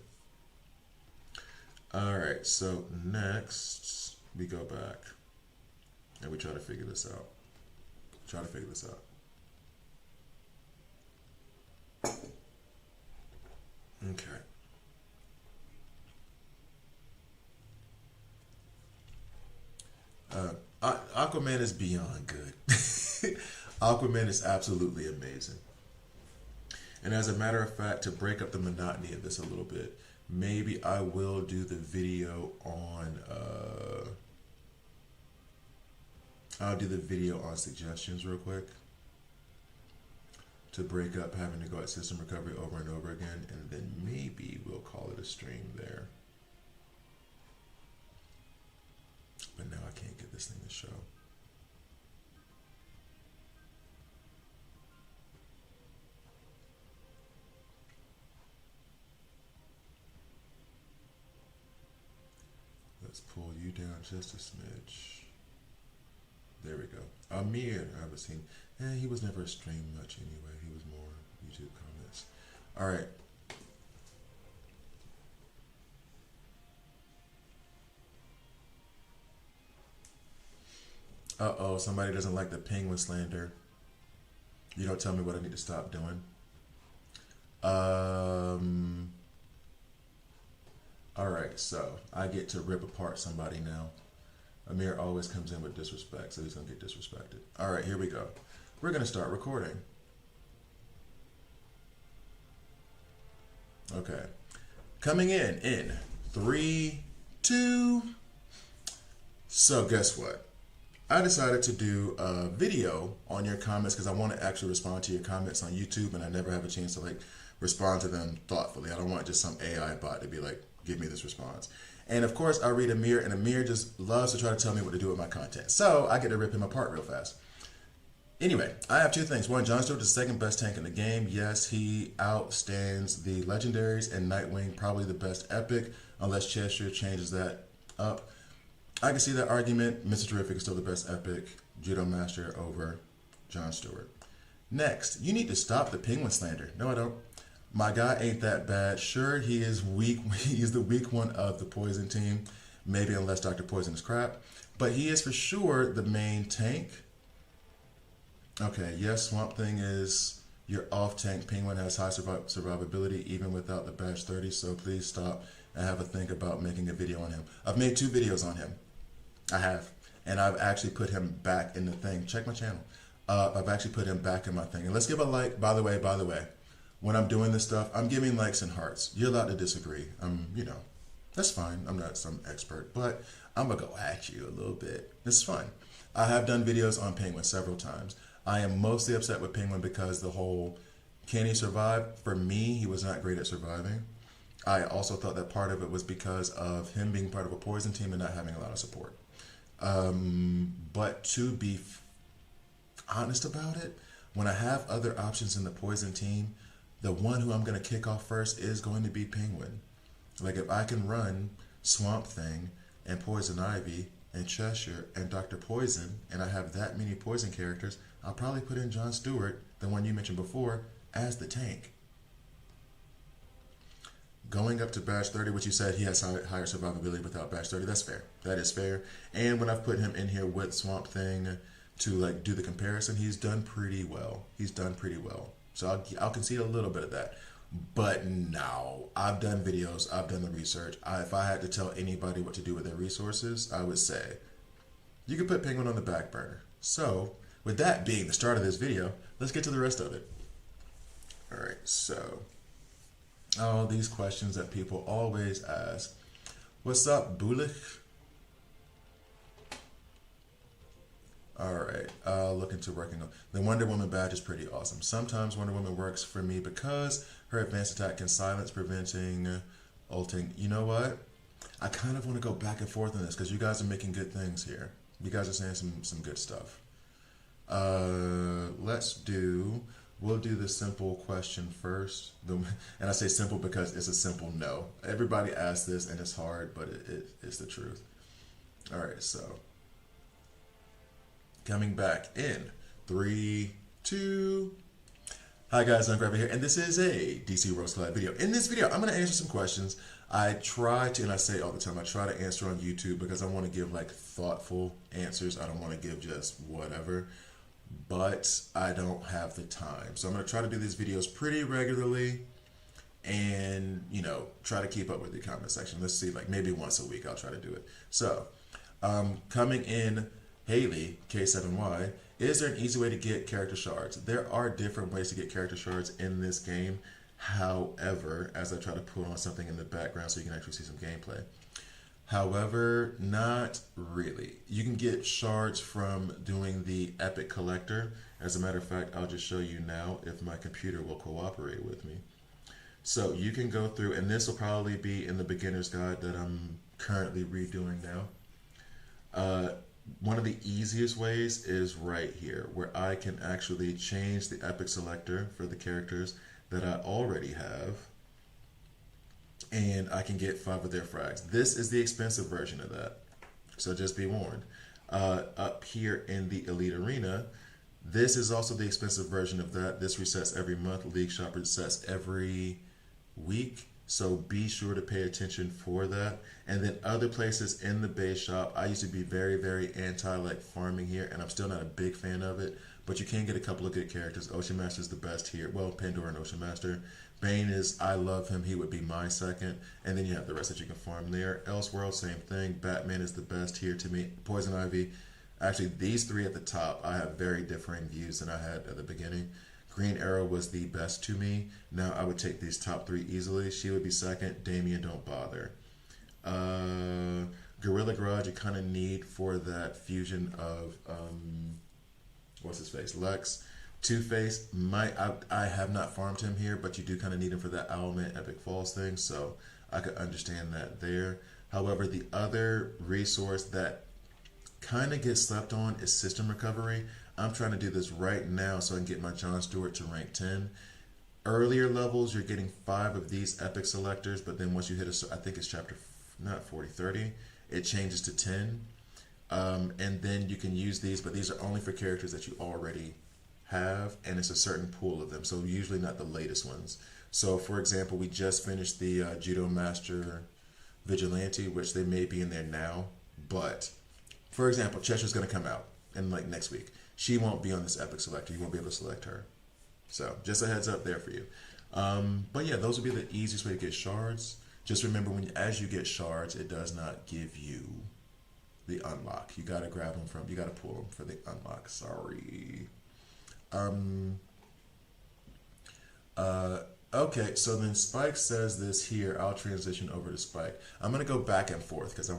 Alright, so next we go back and we try to figure this out. Okay. Aquaman is beyond good. Aquaman is absolutely amazing. And as a matter of fact, to break up the monotony of this a little bit, maybe I will do the video on, I'll do the video on suggestions real quick to break up having to go at system recovery over and over again, and then maybe we'll call it a stream there. But now I can't get this thing to show. Let's pull you down just a smidge. There we go. Amir, I haven't seen. He was never a stream much anyway. He was more YouTube comments. All right. Uh-oh, somebody doesn't like the penguin slander. You don't tell me what I need to stop doing. Alright, so I get to rip apart somebody now. Amir always comes in with disrespect, so he's going to get disrespected. Alright, here we go. We're going to start recording. Okay. Coming in 3, 2. So guess what? I decided to do a video on your comments because I want to actually respond to your comments on YouTube, and I never have a chance to like respond to them thoughtfully. I don't want just some AI bot to be like, give me this response. And of course, I read Amir, and Amir just loves to try to tell me what to do with my content. So I get to rip him apart real fast. Anyway, I have two things. One, Jon Stewart is the second best tank in the game. Yes, he outstands the legendaries, and Nightwing probably the best epic, unless Cheshire changes that up. I can see that argument. Mr. Terrific is still the best epic. Judo Master over Jon Stewart. Next, you need to stop the Penguin slander. No, I don't. My guy ain't that bad. Sure, he is weak. He is the weak one of the Poison team. Maybe unless Dr. Poison is crap. But he is for sure the main tank. Okay, yes, Swamp Thing is your off-tank. Penguin has high survivability even without the badge 30, so please stop and have a think about making a video on him. I've made 2 videos on him. I have. And I've actually put him back in the thing. Check my channel. I've actually put him back in my thing. And let's give a like. By the way, when I'm doing this stuff, I'm giving likes and hearts. You're allowed to disagree. You know, that's fine. I'm not some expert, but I'm going to go at you a little bit. It's fun. I have done videos on Penguin several times. I am mostly upset with Penguin because the whole, can he survive? For me, he was not great at surviving. I also thought that part of it was because of him being part of a Poison team and not having a lot of support. But to be honest about it, when I have other options in the Poison team, the one who I'm going to kick off first is going to be Penguin. Like if I can run Swamp Thing and Poison Ivy and Cheshire and Dr. Poison, and I have that many Poison characters, I'll probably put in Jon Stewart, the one you mentioned before, as the tank. Going up to badge 30, which you said he has higher survivability without badge 30, that's fair. That is fair. And when I've put him in here with Swamp Thing to like do the comparison, he's done pretty well. He's done pretty well. So I'll concede a little bit of that. But no, I've done videos, I've done the research. If I had to tell anybody what to do with their resources, I would say, you could put Penguin on the back burner. So, with that being the start of this video, let's get to the rest of it. Alright, so, all these questions that people always ask. What's up, Bulich? Alright, look into working on the Wonder Woman badge is pretty awesome. Sometimes Wonder Woman works for me because her advanced attack can silence, preventing ulting. You know what? I kind of want to go back and forth on this because you guys are making good things here. You guys are saying some good stuff. We'll do the simple question first. And I say simple because it's a simple no. Everybody asks this and it's hard, but it's the truth. Alright, so. Coming back in 3, 2. Hi guys, I'm Gravity here, and this is a DC Roast Collab video. In this video, I'm going to answer some questions. I try to, and I say all the time, I try to answer on YouTube because I want to give like thoughtful answers. I don't want to give just whatever, but I don't have the time. So I'm going to try to do these videos pretty regularly and, you know, try to keep up with the comment section. Let's see, like maybe once a week I'll try to do it. So, coming in, Haley, K7Y, is there an easy way to get character shards? There are different ways to get character shards in this game. However, as I try to put on something in the background so you can actually see some gameplay. However, not really. You can get shards from doing the Epic Collector. As a matter of fact, I'll just show you now if my computer will cooperate with me. So you can go through, and this will probably be in the beginner's guide that I'm currently redoing now. One of the easiest ways is right here, where I can actually change the Epic Selector for the characters that I already have, and I can get 5 of their frags. This is the expensive version of that, so just be warned. Up here in the Elite Arena, this is also the expensive version of that. This resets every month. League Shop resets every week. So be sure to pay attention for that. And then other places in the base shop, I used to be very, very anti like farming here, and I'm still not a big fan of it. But you can get a couple of good characters. Ocean Master is the best here. Well, Pandora and Ocean Master. Bane is, I love him. He would be my second. And then you have the rest that you can farm there. Elseworld, same thing. Batman is the best here to me. Poison Ivy. Actually, these 3 at the top, I have very differing views than I had at the beginning. Green Arrow was the best to me. Now I would take these top three easily. She would be second. Damien, don't bother. Gorilla Garage, you kind of need for that fusion of what's his face, Lex. Two-Face, I have not farmed him here, but you do kind of need him for that Owlman Epic Falls thing, so I could understand that there. However, the other resource that kind of gets slept on is System Recovery. I'm trying to do this right now so I can get my John Stewart to rank 10. Earlier levels, you're getting 5 of these epic selectors, but then once you hit I think it's chapter, not 40, 30, it changes to 10. And then you can use these, but these are only for characters that you already have, and it's a certain pool of them, so usually not the latest ones. So for example, we just finished the Judo Master Vigilante, which they may be in there now, but for example, Chester's going to come out in like next week. She won't be on this epic selector. You won't be able to select her. So just a heads up there for you. But yeah, those would be the easiest way to get shards. Just remember, as you get shards, it does not give you the unlock. You got to grab them you got to pull them for the unlock. Sorry. Okay, so then Spike says this here. I'll transition over to Spike. I'm going to go back and forth because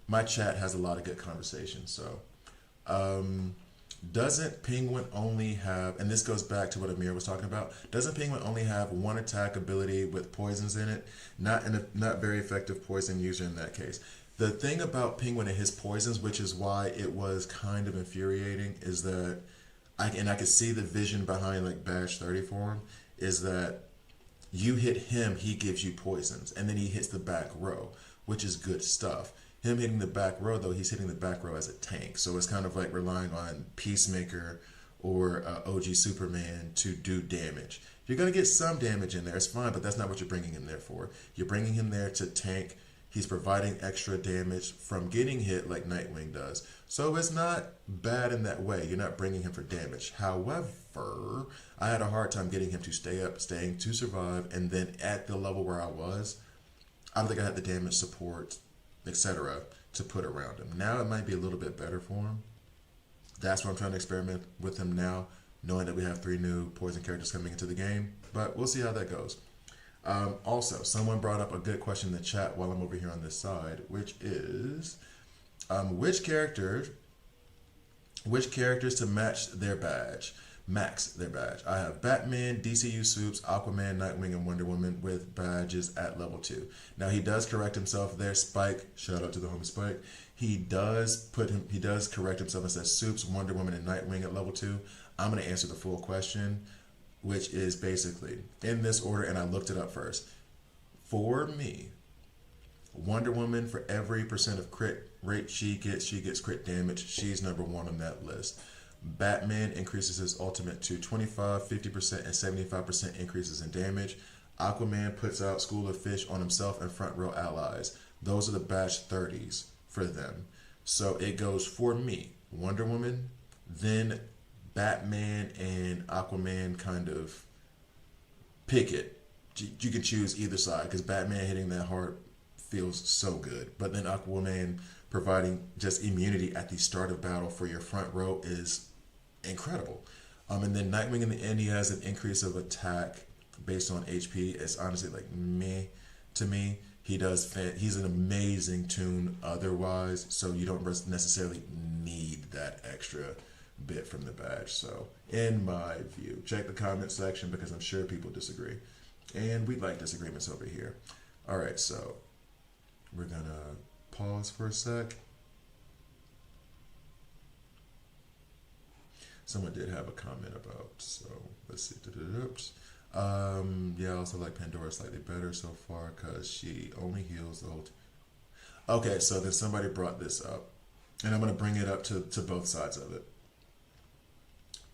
my chat has a lot of good conversation. So, doesn't Penguin only have, and this goes back to what Amir was talking about, doesn't Penguin only have one attack ability with poisons in it? Not very effective poison user in that case. The thing about Penguin and his poisons, which is why it was kind of infuriating, is that I could see the vision behind like badge 30 for him, is that you hit him, he gives you poisons, and then he hits the back row, which is good stuff. Him hitting the back row, though, he's hitting the back row as a tank, so it's kind of like relying on Peacemaker or OG Superman to do damage. You're going to get some damage in there, it's fine, but that's not what you're bringing him there for. You're bringing him there to tank. He's providing extra damage from getting hit like Nightwing does. So it's not bad in that way. You're not bringing him for damage. However, I had a hard time getting him to staying to survive, and then at the level where I don't think I had the damage support, etc. to put around him. Now it might be a little bit better for him. That's why I'm trying to experiment with him now, knowing that we have 3 new poison characters coming into the game. But we'll see how that goes. Also, someone brought up a good question in the chat while I'm over here on this side, which is which characters to max their badge. I have Batman, DCU Supes, Aquaman, Nightwing, and Wonder Woman with badges at level 2. Now he does correct himself there. Spike, shout out to the homie Spike. He does correct himself and says Supes, Wonder Woman, and Nightwing at level 2. I'm going to answer the full question, which is basically in this order, and I looked it up first. For me, Wonder Woman, for every % of crit rate she gets crit damage. She's number 1 on that list. Batman increases his ultimate to 25, 50%, and 75% increases in damage. Aquaman puts out School of Fish on himself and front row allies. Those are the badge 30s for them. So it goes for me, Wonder Woman, then Batman and Aquaman kind of pick it. You can choose either side because Batman hitting that hard feels so good. But then Aquaman providing just immunity at the start of battle for your front row is incredible. And then Nightwing in the end, he has an increase of attack based on HP. It's honestly like meh to me. He's an amazing tune otherwise, so you don't necessarily need that extra bit from the badge. So in my view, check the comment section because I'm sure people disagree, and we'd like disagreements over here. All right, so we're gonna pause for a sec. Someone did have a comment about, so let's see. Yeah, I also like Pandora slightly better so far because she only heals the whole Okay, so then somebody brought this up, and I'm going to bring it up to both sides of it.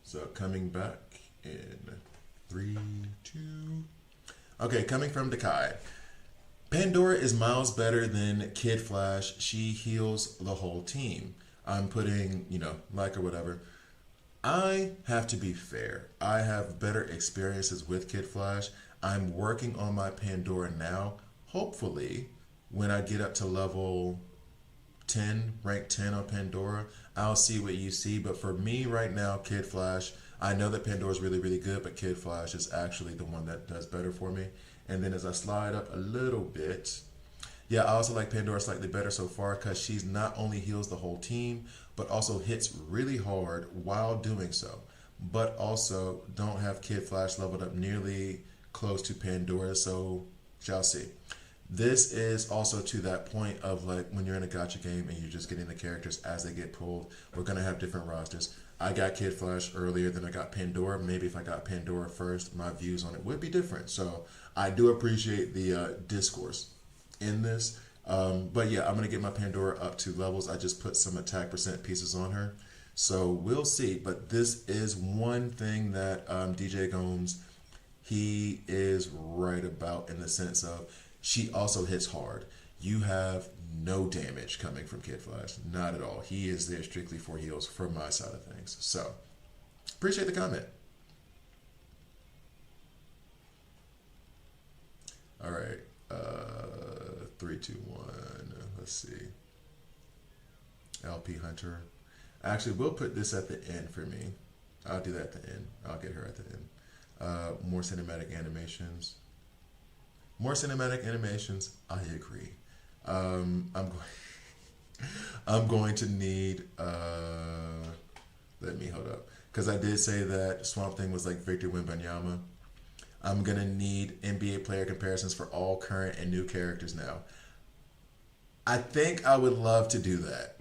So coming back in 3, 2. Okay, coming from Dakai. Pandora is miles better than Kid Flash. She heals the whole team. I'm putting, like or whatever. I have to be fair. I have better experiences with Kid Flash. I'm working on my Pandora now. Hopefully, when I get up to level 10, rank 10 on Pandora, I'll see what you see. But for me right now, Kid Flash, I know that Pandora's really, really good, but Kid Flash is actually the one that does better for me. And then as I slide up a little bit, yeah, I also like Pandora slightly better so far because she's not only heals the whole team, but also hits really hard while doing so. But also don't have Kid Flash leveled up nearly close to Pandora, so shall see. This is also to that point of like when you're in a gacha game and you're just getting the characters as they get pulled. We're gonna have different rosters. I got Kid Flash earlier than I got Pandora. Maybe if I got Pandora first, my views on it would be different. So I do appreciate the discourse in this. But yeah, I'm gonna get my Pandora up to levels. I just put some attack percent pieces on her. So we'll see. But this is one thing that DJ Gomes, he is right about in the sense of she also hits hard. You have no damage coming from Kid Flash. Not at all. He is there strictly for heals from my side of things. So, appreciate the comment. All right. 3, 2, 1. Let's see. LP Hunter. Actually, we'll put this at the end for me. I'll do that at the end. I'll get her at the end. More cinematic animations. More cinematic animations. I agree. I'm going to need. Let me hold up because I did say that Swamp Thing was like Victor Wembanyama. I'm gonna need NBA player comparisons for all current and new characters now. I think I would love to do that.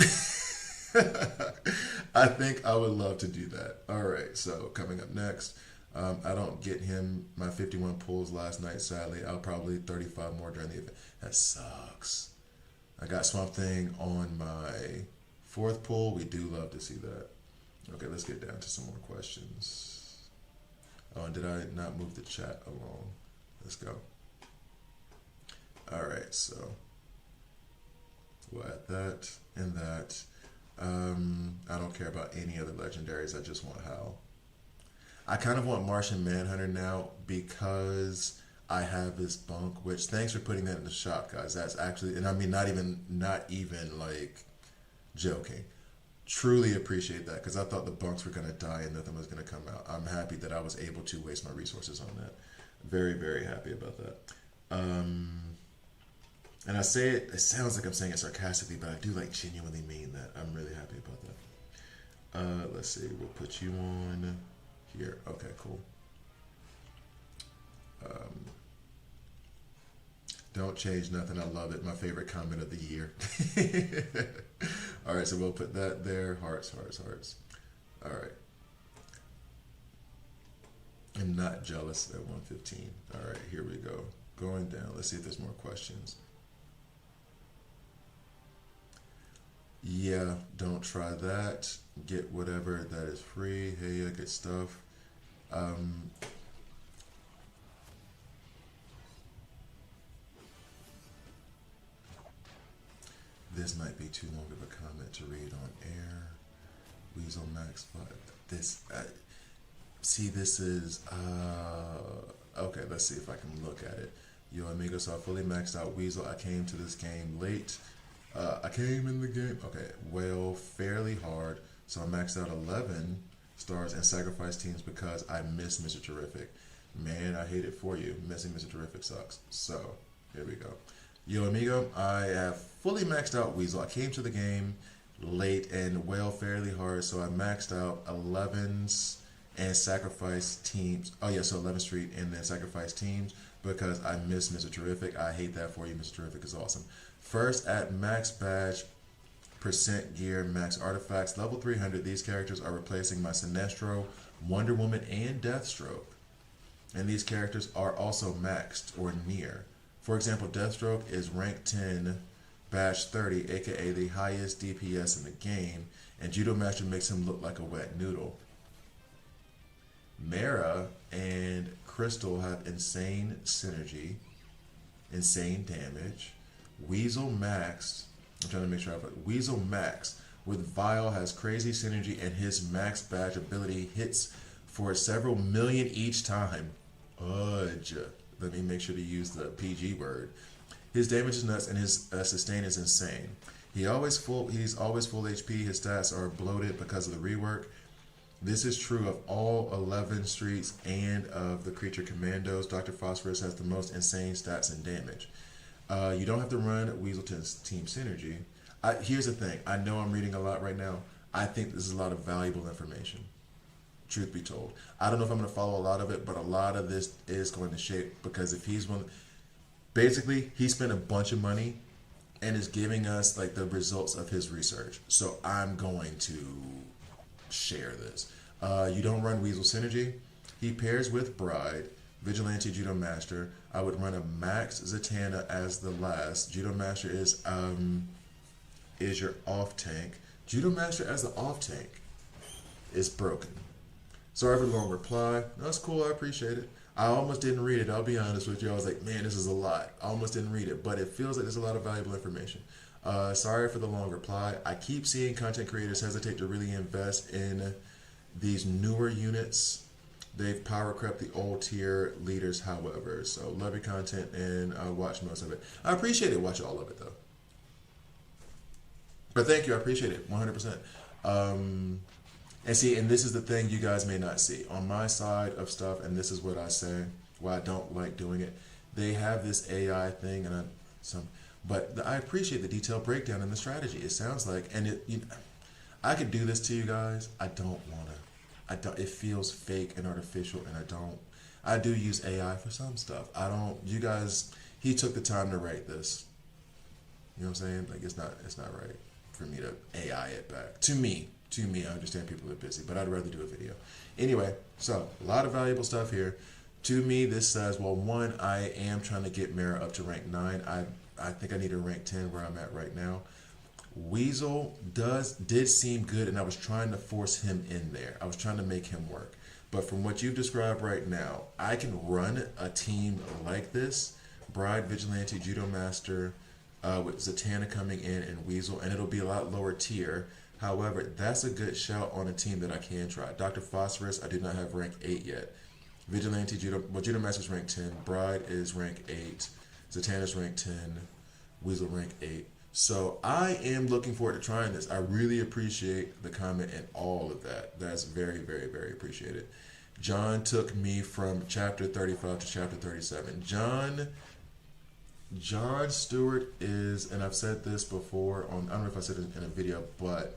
I think I would love to do that. All right, so coming up next. I don't get him my 51 pulls last night, sadly. I'll probably 35 more during the event. That sucks. I got Swamp Thing on my 4th pull. We do love to see that. Okay, let's get down to some more questions. Oh, and did I not move the chat along? Let's go. All right, so we'll add that and that. I don't care about any other legendaries. I just want Hal. I kind of want Martian Manhunter now because I have this bunk, which thanks for putting that in the shop, guys. That's actually, and I mean, not even like joking. Truly appreciate that because I thought the bunks were going to die and nothing was going to come out. I'm happy that I was able to waste my resources on that. Very, very happy about that. And I say it, it sounds like I'm saying it sarcastically, but I do like genuinely mean that. I'm really happy about that. Let's see, we'll put you on here. Okay, cool. Don't change nothing. I love it. My favorite comment of the year. All right, so we'll put that there. Hearts, hearts, hearts. All right. I'm not jealous at 115. All right, here we go. Going down. Let's see if there's more questions. Yeah, don't try that. Get whatever that is free. Hey, yeah, good stuff. This might be too long of a comment to read on air. Weasel Max, but this, see, this is, okay, let's see if I can look at it. Yo, amigo, so I fully maxed out Weasel. I came to this game late. I came in the game, okay, well, fairly hard. So I maxed out 11 stars and sacrificed teams because I missed Mr. Terrific. Man, I hate it for you. Missing Mr. Terrific sucks. So, here we go. Yo, amigo, I have fully maxed out Weasel. I came to the game late and well, fairly hard. So I maxed out 11s and sacrificed teams. Oh, yeah, so 11th Street and then sacrificed teams because I missed Mr. Terrific. I hate that for you. Mr. Terrific is awesome. First, at max badge, percent gear, max artifacts, level 300, these characters are replacing my Sinestro, Wonder Woman, and Deathstroke. And these characters are also maxed or near. For example, Deathstroke is rank 10, badge 30, aka the highest DPS in the game, and Judo Master makes him look like a wet noodle. Mara and Crystal have insane synergy, insane damage. Weasel maxed, I'm trying to make sure I put Weasel max with Vile has crazy synergy and his max badge ability hits for several million each time. Udge. Let me make sure to use the PG word. His damage is nuts and his sustain is insane. He's always full HP. His stats are bloated because of the rework. This is true of all 11 streets and of the creature commandos. Dr. Phosphorus has the most insane stats and damage. You don't have to run Weasel Team Synergy. Here's the thing. I know I'm reading a lot right now. I think this is a lot of valuable information. Truth be told. I don't know if I'm going to follow a lot of it, but a lot of this is going to shape, because if he's one, basically he spent a bunch of money and is giving us like the results of his research. So I'm going to share this. You don't run Weasel Synergy. He pairs with Bride, Vigilante Judo Master. I would run a Max Zatanna as the last. Judo Master is your off tank. Judo Master as the off tank is broken. Sorry for the long reply. That's cool. I appreciate it. I almost didn't read it. I'll be honest with you. I was like, man, this is a lot. I almost didn't read it, but it feels like there's a lot of valuable information. Sorry for the long reply. I keep seeing content creators hesitate to really invest in these newer units. They've power crept the old tier leaders, however. So love your content and watch most of it. I appreciate it. Watch all of it though. But thank you. I appreciate it 100%. And see, and this is the thing you guys may not see on my side of stuff. And this is what I say, why I don't like doing it. They have this AI thing, and I appreciate the detailed breakdown and the strategy. It sounds like, and I could do this to you guys. I don't want to. It feels fake and artificial, and I do use AI for some stuff. You guys, he took the time to write this. You know what I'm saying? Like, it's not right for me to AI it back. To me, I understand people are busy, but I'd rather do a video. Anyway, so a lot of valuable stuff here. To me, this says, well, one, I am trying to get Mara up to rank 9. I think I need a rank 10 where I'm at right now. Weasel did seem good, and I was trying to force him in there. I was trying to make him work. But from what you've described right now, I can run a team like this. Bride, Vigilante, Judo Master, with Zatanna coming in and Weasel, and it'll be a lot lower tier. However, that's a good shout on a team that I can try. Dr. Phosphorus, I do not have rank 8 yet. Vigilante, Judo Master's rank 10. Bride is rank 8. Zatanna's rank 10. Weasel rank 8. So I am looking forward to trying this. I really appreciate the comment and all of that. That's very, very, very appreciated. John took me from chapter 35 to chapter 37. John Stewart is, and I've said this before I don't know if I said it in a video, but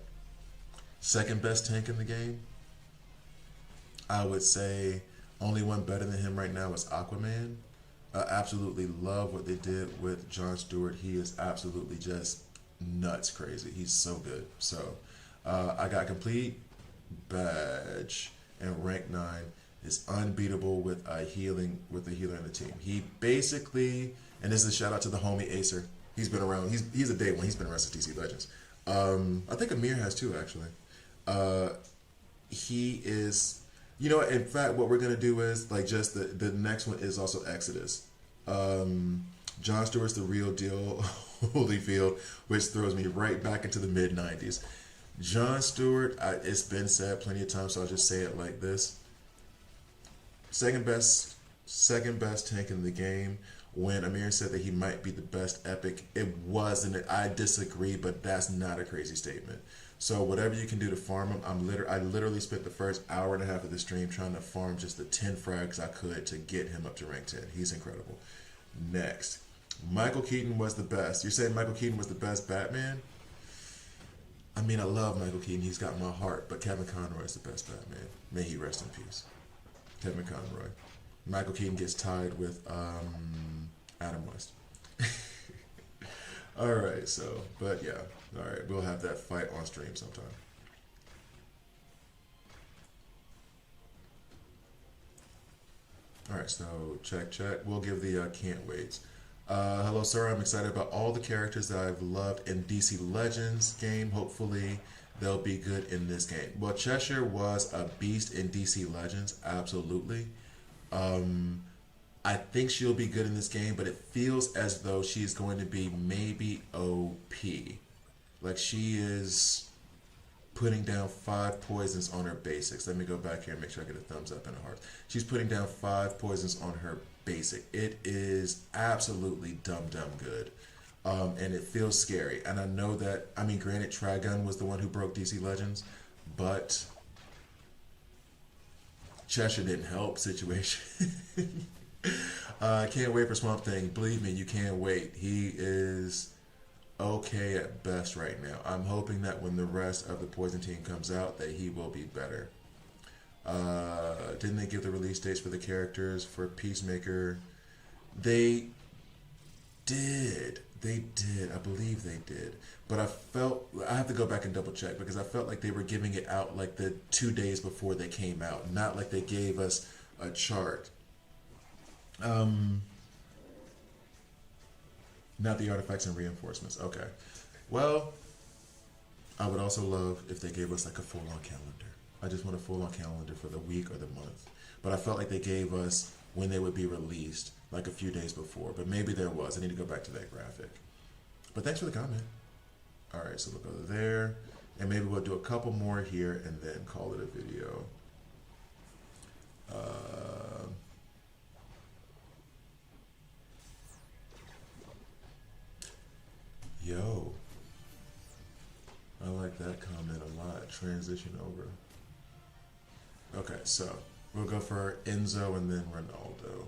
second best tank in the game. I would say only one better than him right now is Aquaman. I absolutely love what they did with John Stewart. He is absolutely just nuts crazy. He's so good. So I got complete badge, and rank 9 is unbeatable with a healer in the team. He basically, and this is a shout out to the homie Acer. He's been around. He's a day one. He's been around since DC Legends. I think Amir has too, actually. He is. You know, in fact, what we're going to do is, like, just the next one is also Exodus. John Stewart's the real deal, Holyfield, which throws me right back into the mid-90s. John Stewart, it's been said plenty of times, so I'll just say it like this. Second best tank in the game. When Amir said that he might be the best epic, it wasn't. I disagree, but that's not a crazy statement. So whatever you can do to farm him, I literally spent the first hour and a half of the stream trying to farm just the 10 frags I could to get him up to rank 10. He's incredible. Next, Michael Keaton was the best. You're saying Michael Keaton was the best Batman? I mean, I love Michael Keaton. He's got my heart, but Kevin Conroy is the best Batman. May he rest in peace. Kevin Conroy. Michael Keaton gets tied with Adam West. All right, so, but yeah. All right, we'll have that fight on stream sometime. All right, so check. We'll give the can't waits. Hello, sir. I'm excited about all the characters that I've loved in DC Legends game. Hopefully, they'll be good in this game. Well, Cheshire was a beast in DC Legends, absolutely. I think she'll be good in this game, but it feels as though she's going to be maybe OP. Like, she is putting down 5 poisons on her basics. Let me go back here and make sure I get a thumbs up and a heart. She's putting down 5 poisons on her basic. It is absolutely dumb good. And it feels scary. And I know that, I mean, granted, Trigun was the one who broke DC Legends, but Cheshire didn't help situation. Can't wait for Swamp Thing. Believe me, you can't wait. He is okay at best right now. I'm hoping that when the rest of the Poison team comes out, that he will be better. Didn't they give the release dates for the characters for Peacemaker? They did. They did. I believe they did. But I have to go back and double check because I felt like they were giving it out like the 2 days before they came out, not like they gave us a chart. Not the artifacts and reinforcements. Okay. Well, I would also love if they gave us like a full-on calendar. I just want a full-on calendar for the week or the month. But I felt like they gave us when they would be released, like a few days before. But maybe there was. I need to go back to that graphic. But thanks for the comment. All right, so we'll go there. And maybe we'll do a couple more here and then call it a video. Yo. I like that comment a lot. Transition over. Okay, so we'll go for Enzo and then Ronaldo.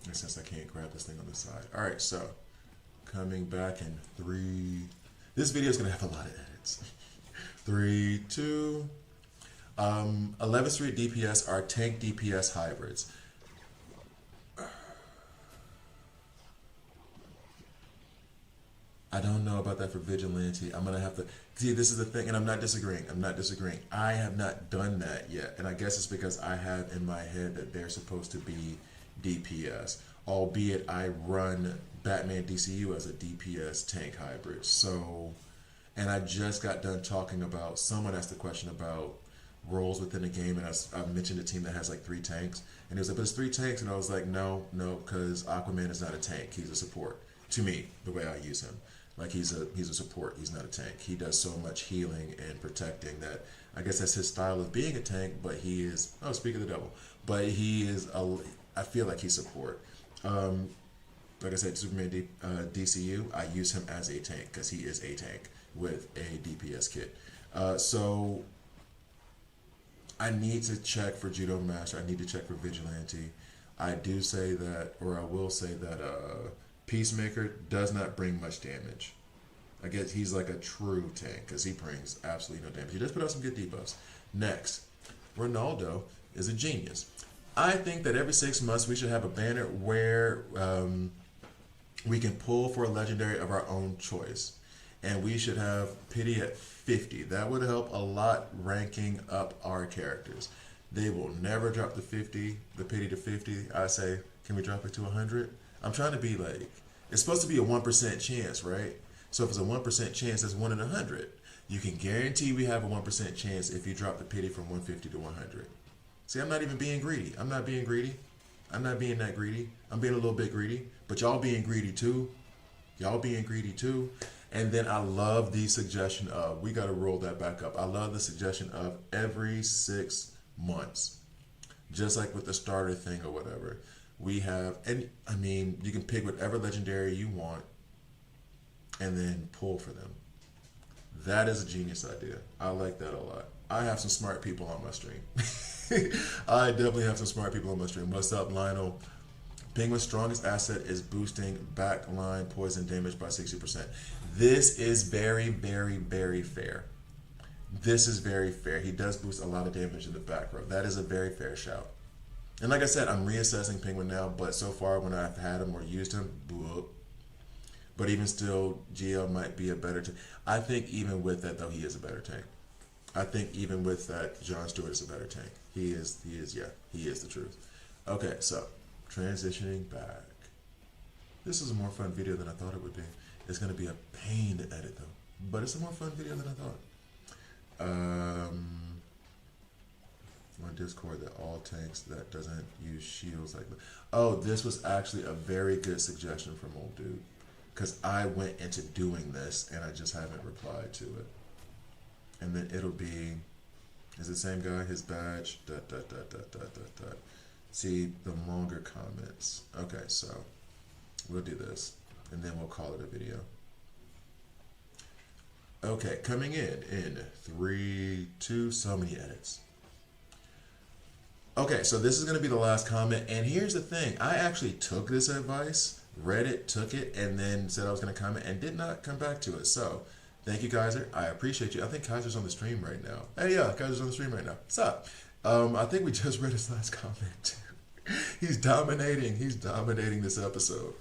And since I can't grab this thing on the side. All right, so coming back in 3. This video is going to have a lot of edits. 3, 2. 11th Street DPS are tank DPS hybrids. I don't know about that for Vigilante. I'm going to have to... See, this is the thing, and I'm not disagreeing. I have not done that yet, and I guess it's because I have in my head that they're supposed to be DPS, albeit I run Batman DCU as a DPS tank hybrid. So, and I just got done talking about... Someone asked a question about roles within the game, and I mentioned a team that has like 3 tanks, and it was like, but it's 3 tanks, and I was like, no, because Aquaman is not a tank. He's a support. To me, the way I use him. Like he's a support. He's not a tank. He does so much healing and protecting that I guess that's his style of being a tank. But he is speak of the devil. But he is I feel like he's support. Like I said, Superman DCU. I use him as a tank because he is a tank with a DPS kit. So I need to check for Judo Master. I need to check for Vigilante. I do say that, or I will say that. Peacemaker does not bring much damage. I guess he's like a true tank because he brings absolutely no damage. He does put out some good debuffs. Next, Ronaldo is a genius. I think that every 6 months we should have a banner where we can pull for a legendary of our own choice. And we should have pity at 50. That would help a lot ranking up our characters. They will never drop the pity to 50. I say, can we drop it to 100? I'm trying to be like, it's supposed to be a 1% chance, right? So if it's a 1% chance, that's 1 in 100. You can guarantee we have a 1% chance if you drop the pity from 150 to 100. See, I'm not even being greedy. I'm not being greedy. I'm not being that greedy. I'm being a little bit greedy, but y'all being greedy too. Y'all being greedy too. And then I love the suggestion of, we got to roll that back up. I love the suggestion of every 6 months, just like with the starter thing or whatever. We have, and I mean, you can pick whatever legendary you want and then pull for them. That is a genius idea. I like that a lot. I have some smart people on my stream. I definitely have some smart people on my stream. What's up, Lionel? Penguin's strongest asset is boosting backline poison damage by 60%. This is very, very, very fair. This is very fair. He does boost a lot of damage in the back row. That is a very fair shout. And like I said, I'm reassessing Penguin now, but so far when I've had him or used him, whoop. But even still, GL might be a better tank. I think even with that, though, he is a better tank. I think even with that, John Stewart is a better tank. He is the truth. Okay, so, transitioning back. This is a more fun video than I thought it would be. It's going to be a pain to edit, though. But it's a more fun video than I thought. On Discord that all tanks that doesn't use shields like that. Oh, this was actually a very good suggestion from old dude, because I went into doing this and I just haven't replied to it. And then it'll be, is the same guy, his badge, ... See the longer comments. Okay, so we'll do this and then we'll call it a video. Okay, coming in 3, 2, so many edits. Okay, so this is going to be the last comment, and here's the thing. I actually took this advice, read it, took it, and then said I was going to comment, and did not come back to it. So, thank you, Kaiser. I appreciate you. I think Kaiser's on the stream right now. Hey, yeah, Kaiser's on the stream right now. What's up? I think we just read his last comment, too. He's dominating. He's dominating this episode.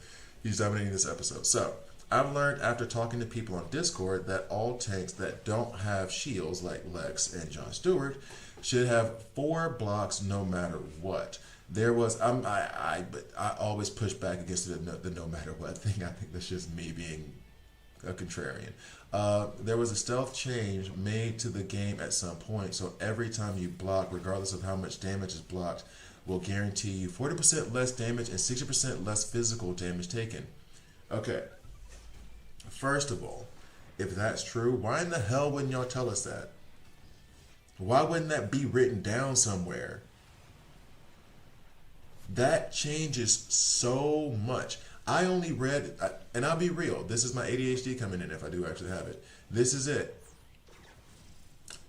He's dominating this episode. So, I've learned after talking to people on Discord that all tanks that don't have shields, like Lex and John Stewart, should have 4 blocks no matter what. There was but I always push back against the no matter what thing. I think that's just me being a contrarian. There was a stealth change made to the game at some point, so every time you block, regardless of how much damage is blocked, will guarantee you 40% less damage and 60% less physical damage taken. Okay. First of all, if that's true, why in the hell wouldn't y'all tell us that? Why wouldn't that be written down somewhere? That changes so much. I only read, and I'll be real, this is my ADHD coming in if I do actually have it. This is it.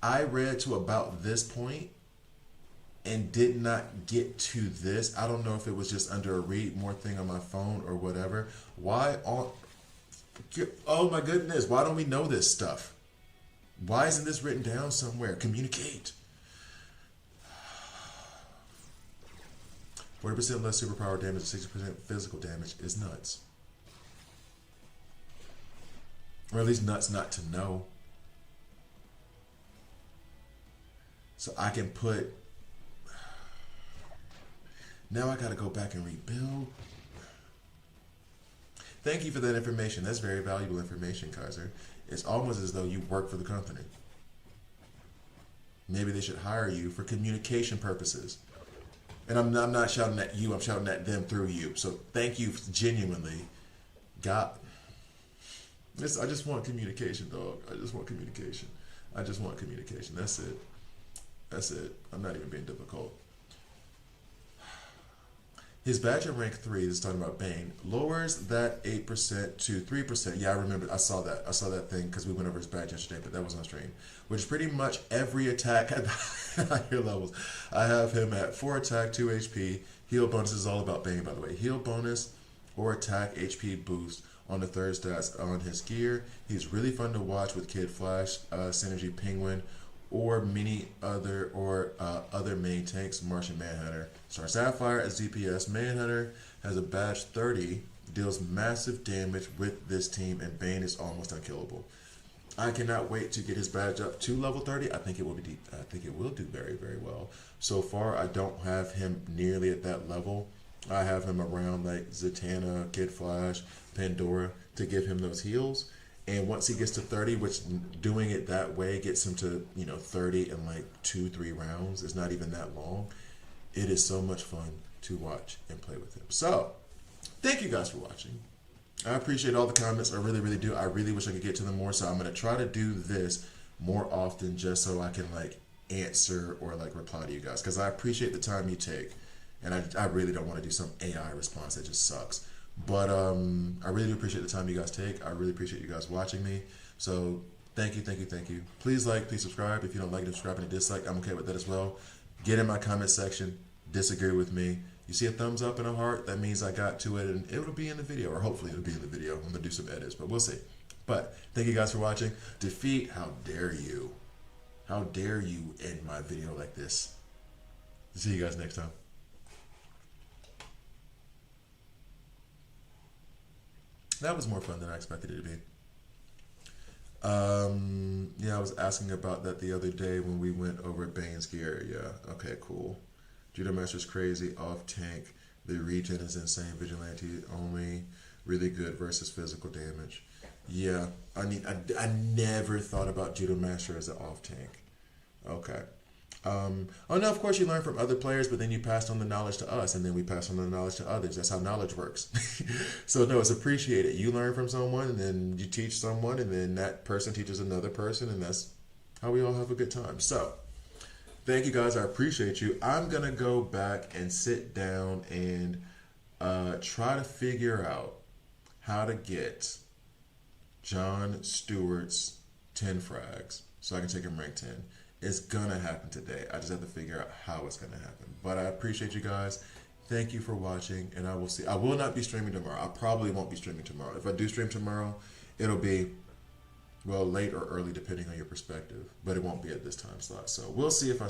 I read to about this point and did not get to this. I don't know if it was just under a read more thing on my phone or whatever. Why on, oh my goodness, why don't we know this stuff? Why isn't this written down somewhere? Communicate. 40% less superpower damage, 60% physical damage is nuts. Or at least nuts not to know. So I can put... Now I gotta go back and rebuild. Thank you for that information. That's very valuable information, Kaiser. It's almost as though you work for the company. Maybe they should hire you for communication purposes. And I'm not shouting at you, I'm shouting at them through you. So thank you genuinely. God, I just want communication, dog. I just want communication. I just want communication. That's it. That's it. I'm not even being difficult. His badge at rank 3, this is talking about Bane, lowers that 8% to 3%. Yeah, I remember. I saw that. I saw that thing because we went over his badge yesterday, but that was on stream. Which is pretty much every attack at higher levels. I have him at 4 attack, 2 HP. Heal bonus is all about Bane, by the way. Heal bonus or attack HP boost on the third stats on his gear. He's really fun to watch with Kid Flash, Synergy Penguin, or many other other main tanks. Martian Manhunter, Star Sapphire as DPS. Manhunter has a badge 30, deals massive damage with this team, and Bane is almost unkillable. I cannot wait to get his badge up to level 30. I think it will be. I think it will do very, very well. So far, I don't have him nearly at that level. I have him around like Zatanna, Kid Flash, Pandora to give him those heals. And once he gets to 30, which doing it that way gets him to, 30 in like 2-3 rounds. It's not even that long. It is so much fun to watch and play with him. So, thank you guys for watching. I appreciate all the comments. I really, really do. I really wish I could get to them more. So I'm going to try to do this more often just so I can like answer or like reply to you guys. Because I appreciate the time you take. And I really don't want to do some AI response that just sucks. But I really do appreciate the time you guys take. I really appreciate you guys watching me. So thank you, thank you, thank you. Please like, please subscribe. If you don't like it, subscribe and a dislike. I'm okay with that as well. Get in my comment section. Disagree with me. You see a thumbs up and a heart, that means I got to it, and it'll be in the video, or hopefully it'll be in the video. I'm going to do some edits, but we'll see. But thank you guys for watching. Defeat, how dare you? How dare you end my video like this? See you guys next time. That was more fun than I expected it to be. Yeah, I was asking about that the other day when we went over Bane's gear. Yeah, okay, cool. Judo Master's crazy, off tank. The regen is insane. Vigilante only, really good versus physical damage. Yeah, I never thought about Judo Master as an off tank. Okay. Oh no, of course you learn from other players, but then you passed on the knowledge to us, and then we pass on the knowledge to others. That's how knowledge works. So no, it's appreciated. You learn from someone, and then you teach someone, and then that person teaches another person, and that's how we all have a good time. So thank you guys. I appreciate you. I'm gonna go back and sit down and try to figure out how to get John Stewart's 10 frags so I can take him rank 10. It's gonna happen today. I just have to figure out how it's gonna happen. But I appreciate you guys. Thank you for watching, and I will see. I will not be streaming tomorrow. I probably won't be streaming tomorrow. If I do stream tomorrow, it'll be, well, late or early depending on your perspective, but it won't be at this time slot. So we'll see if I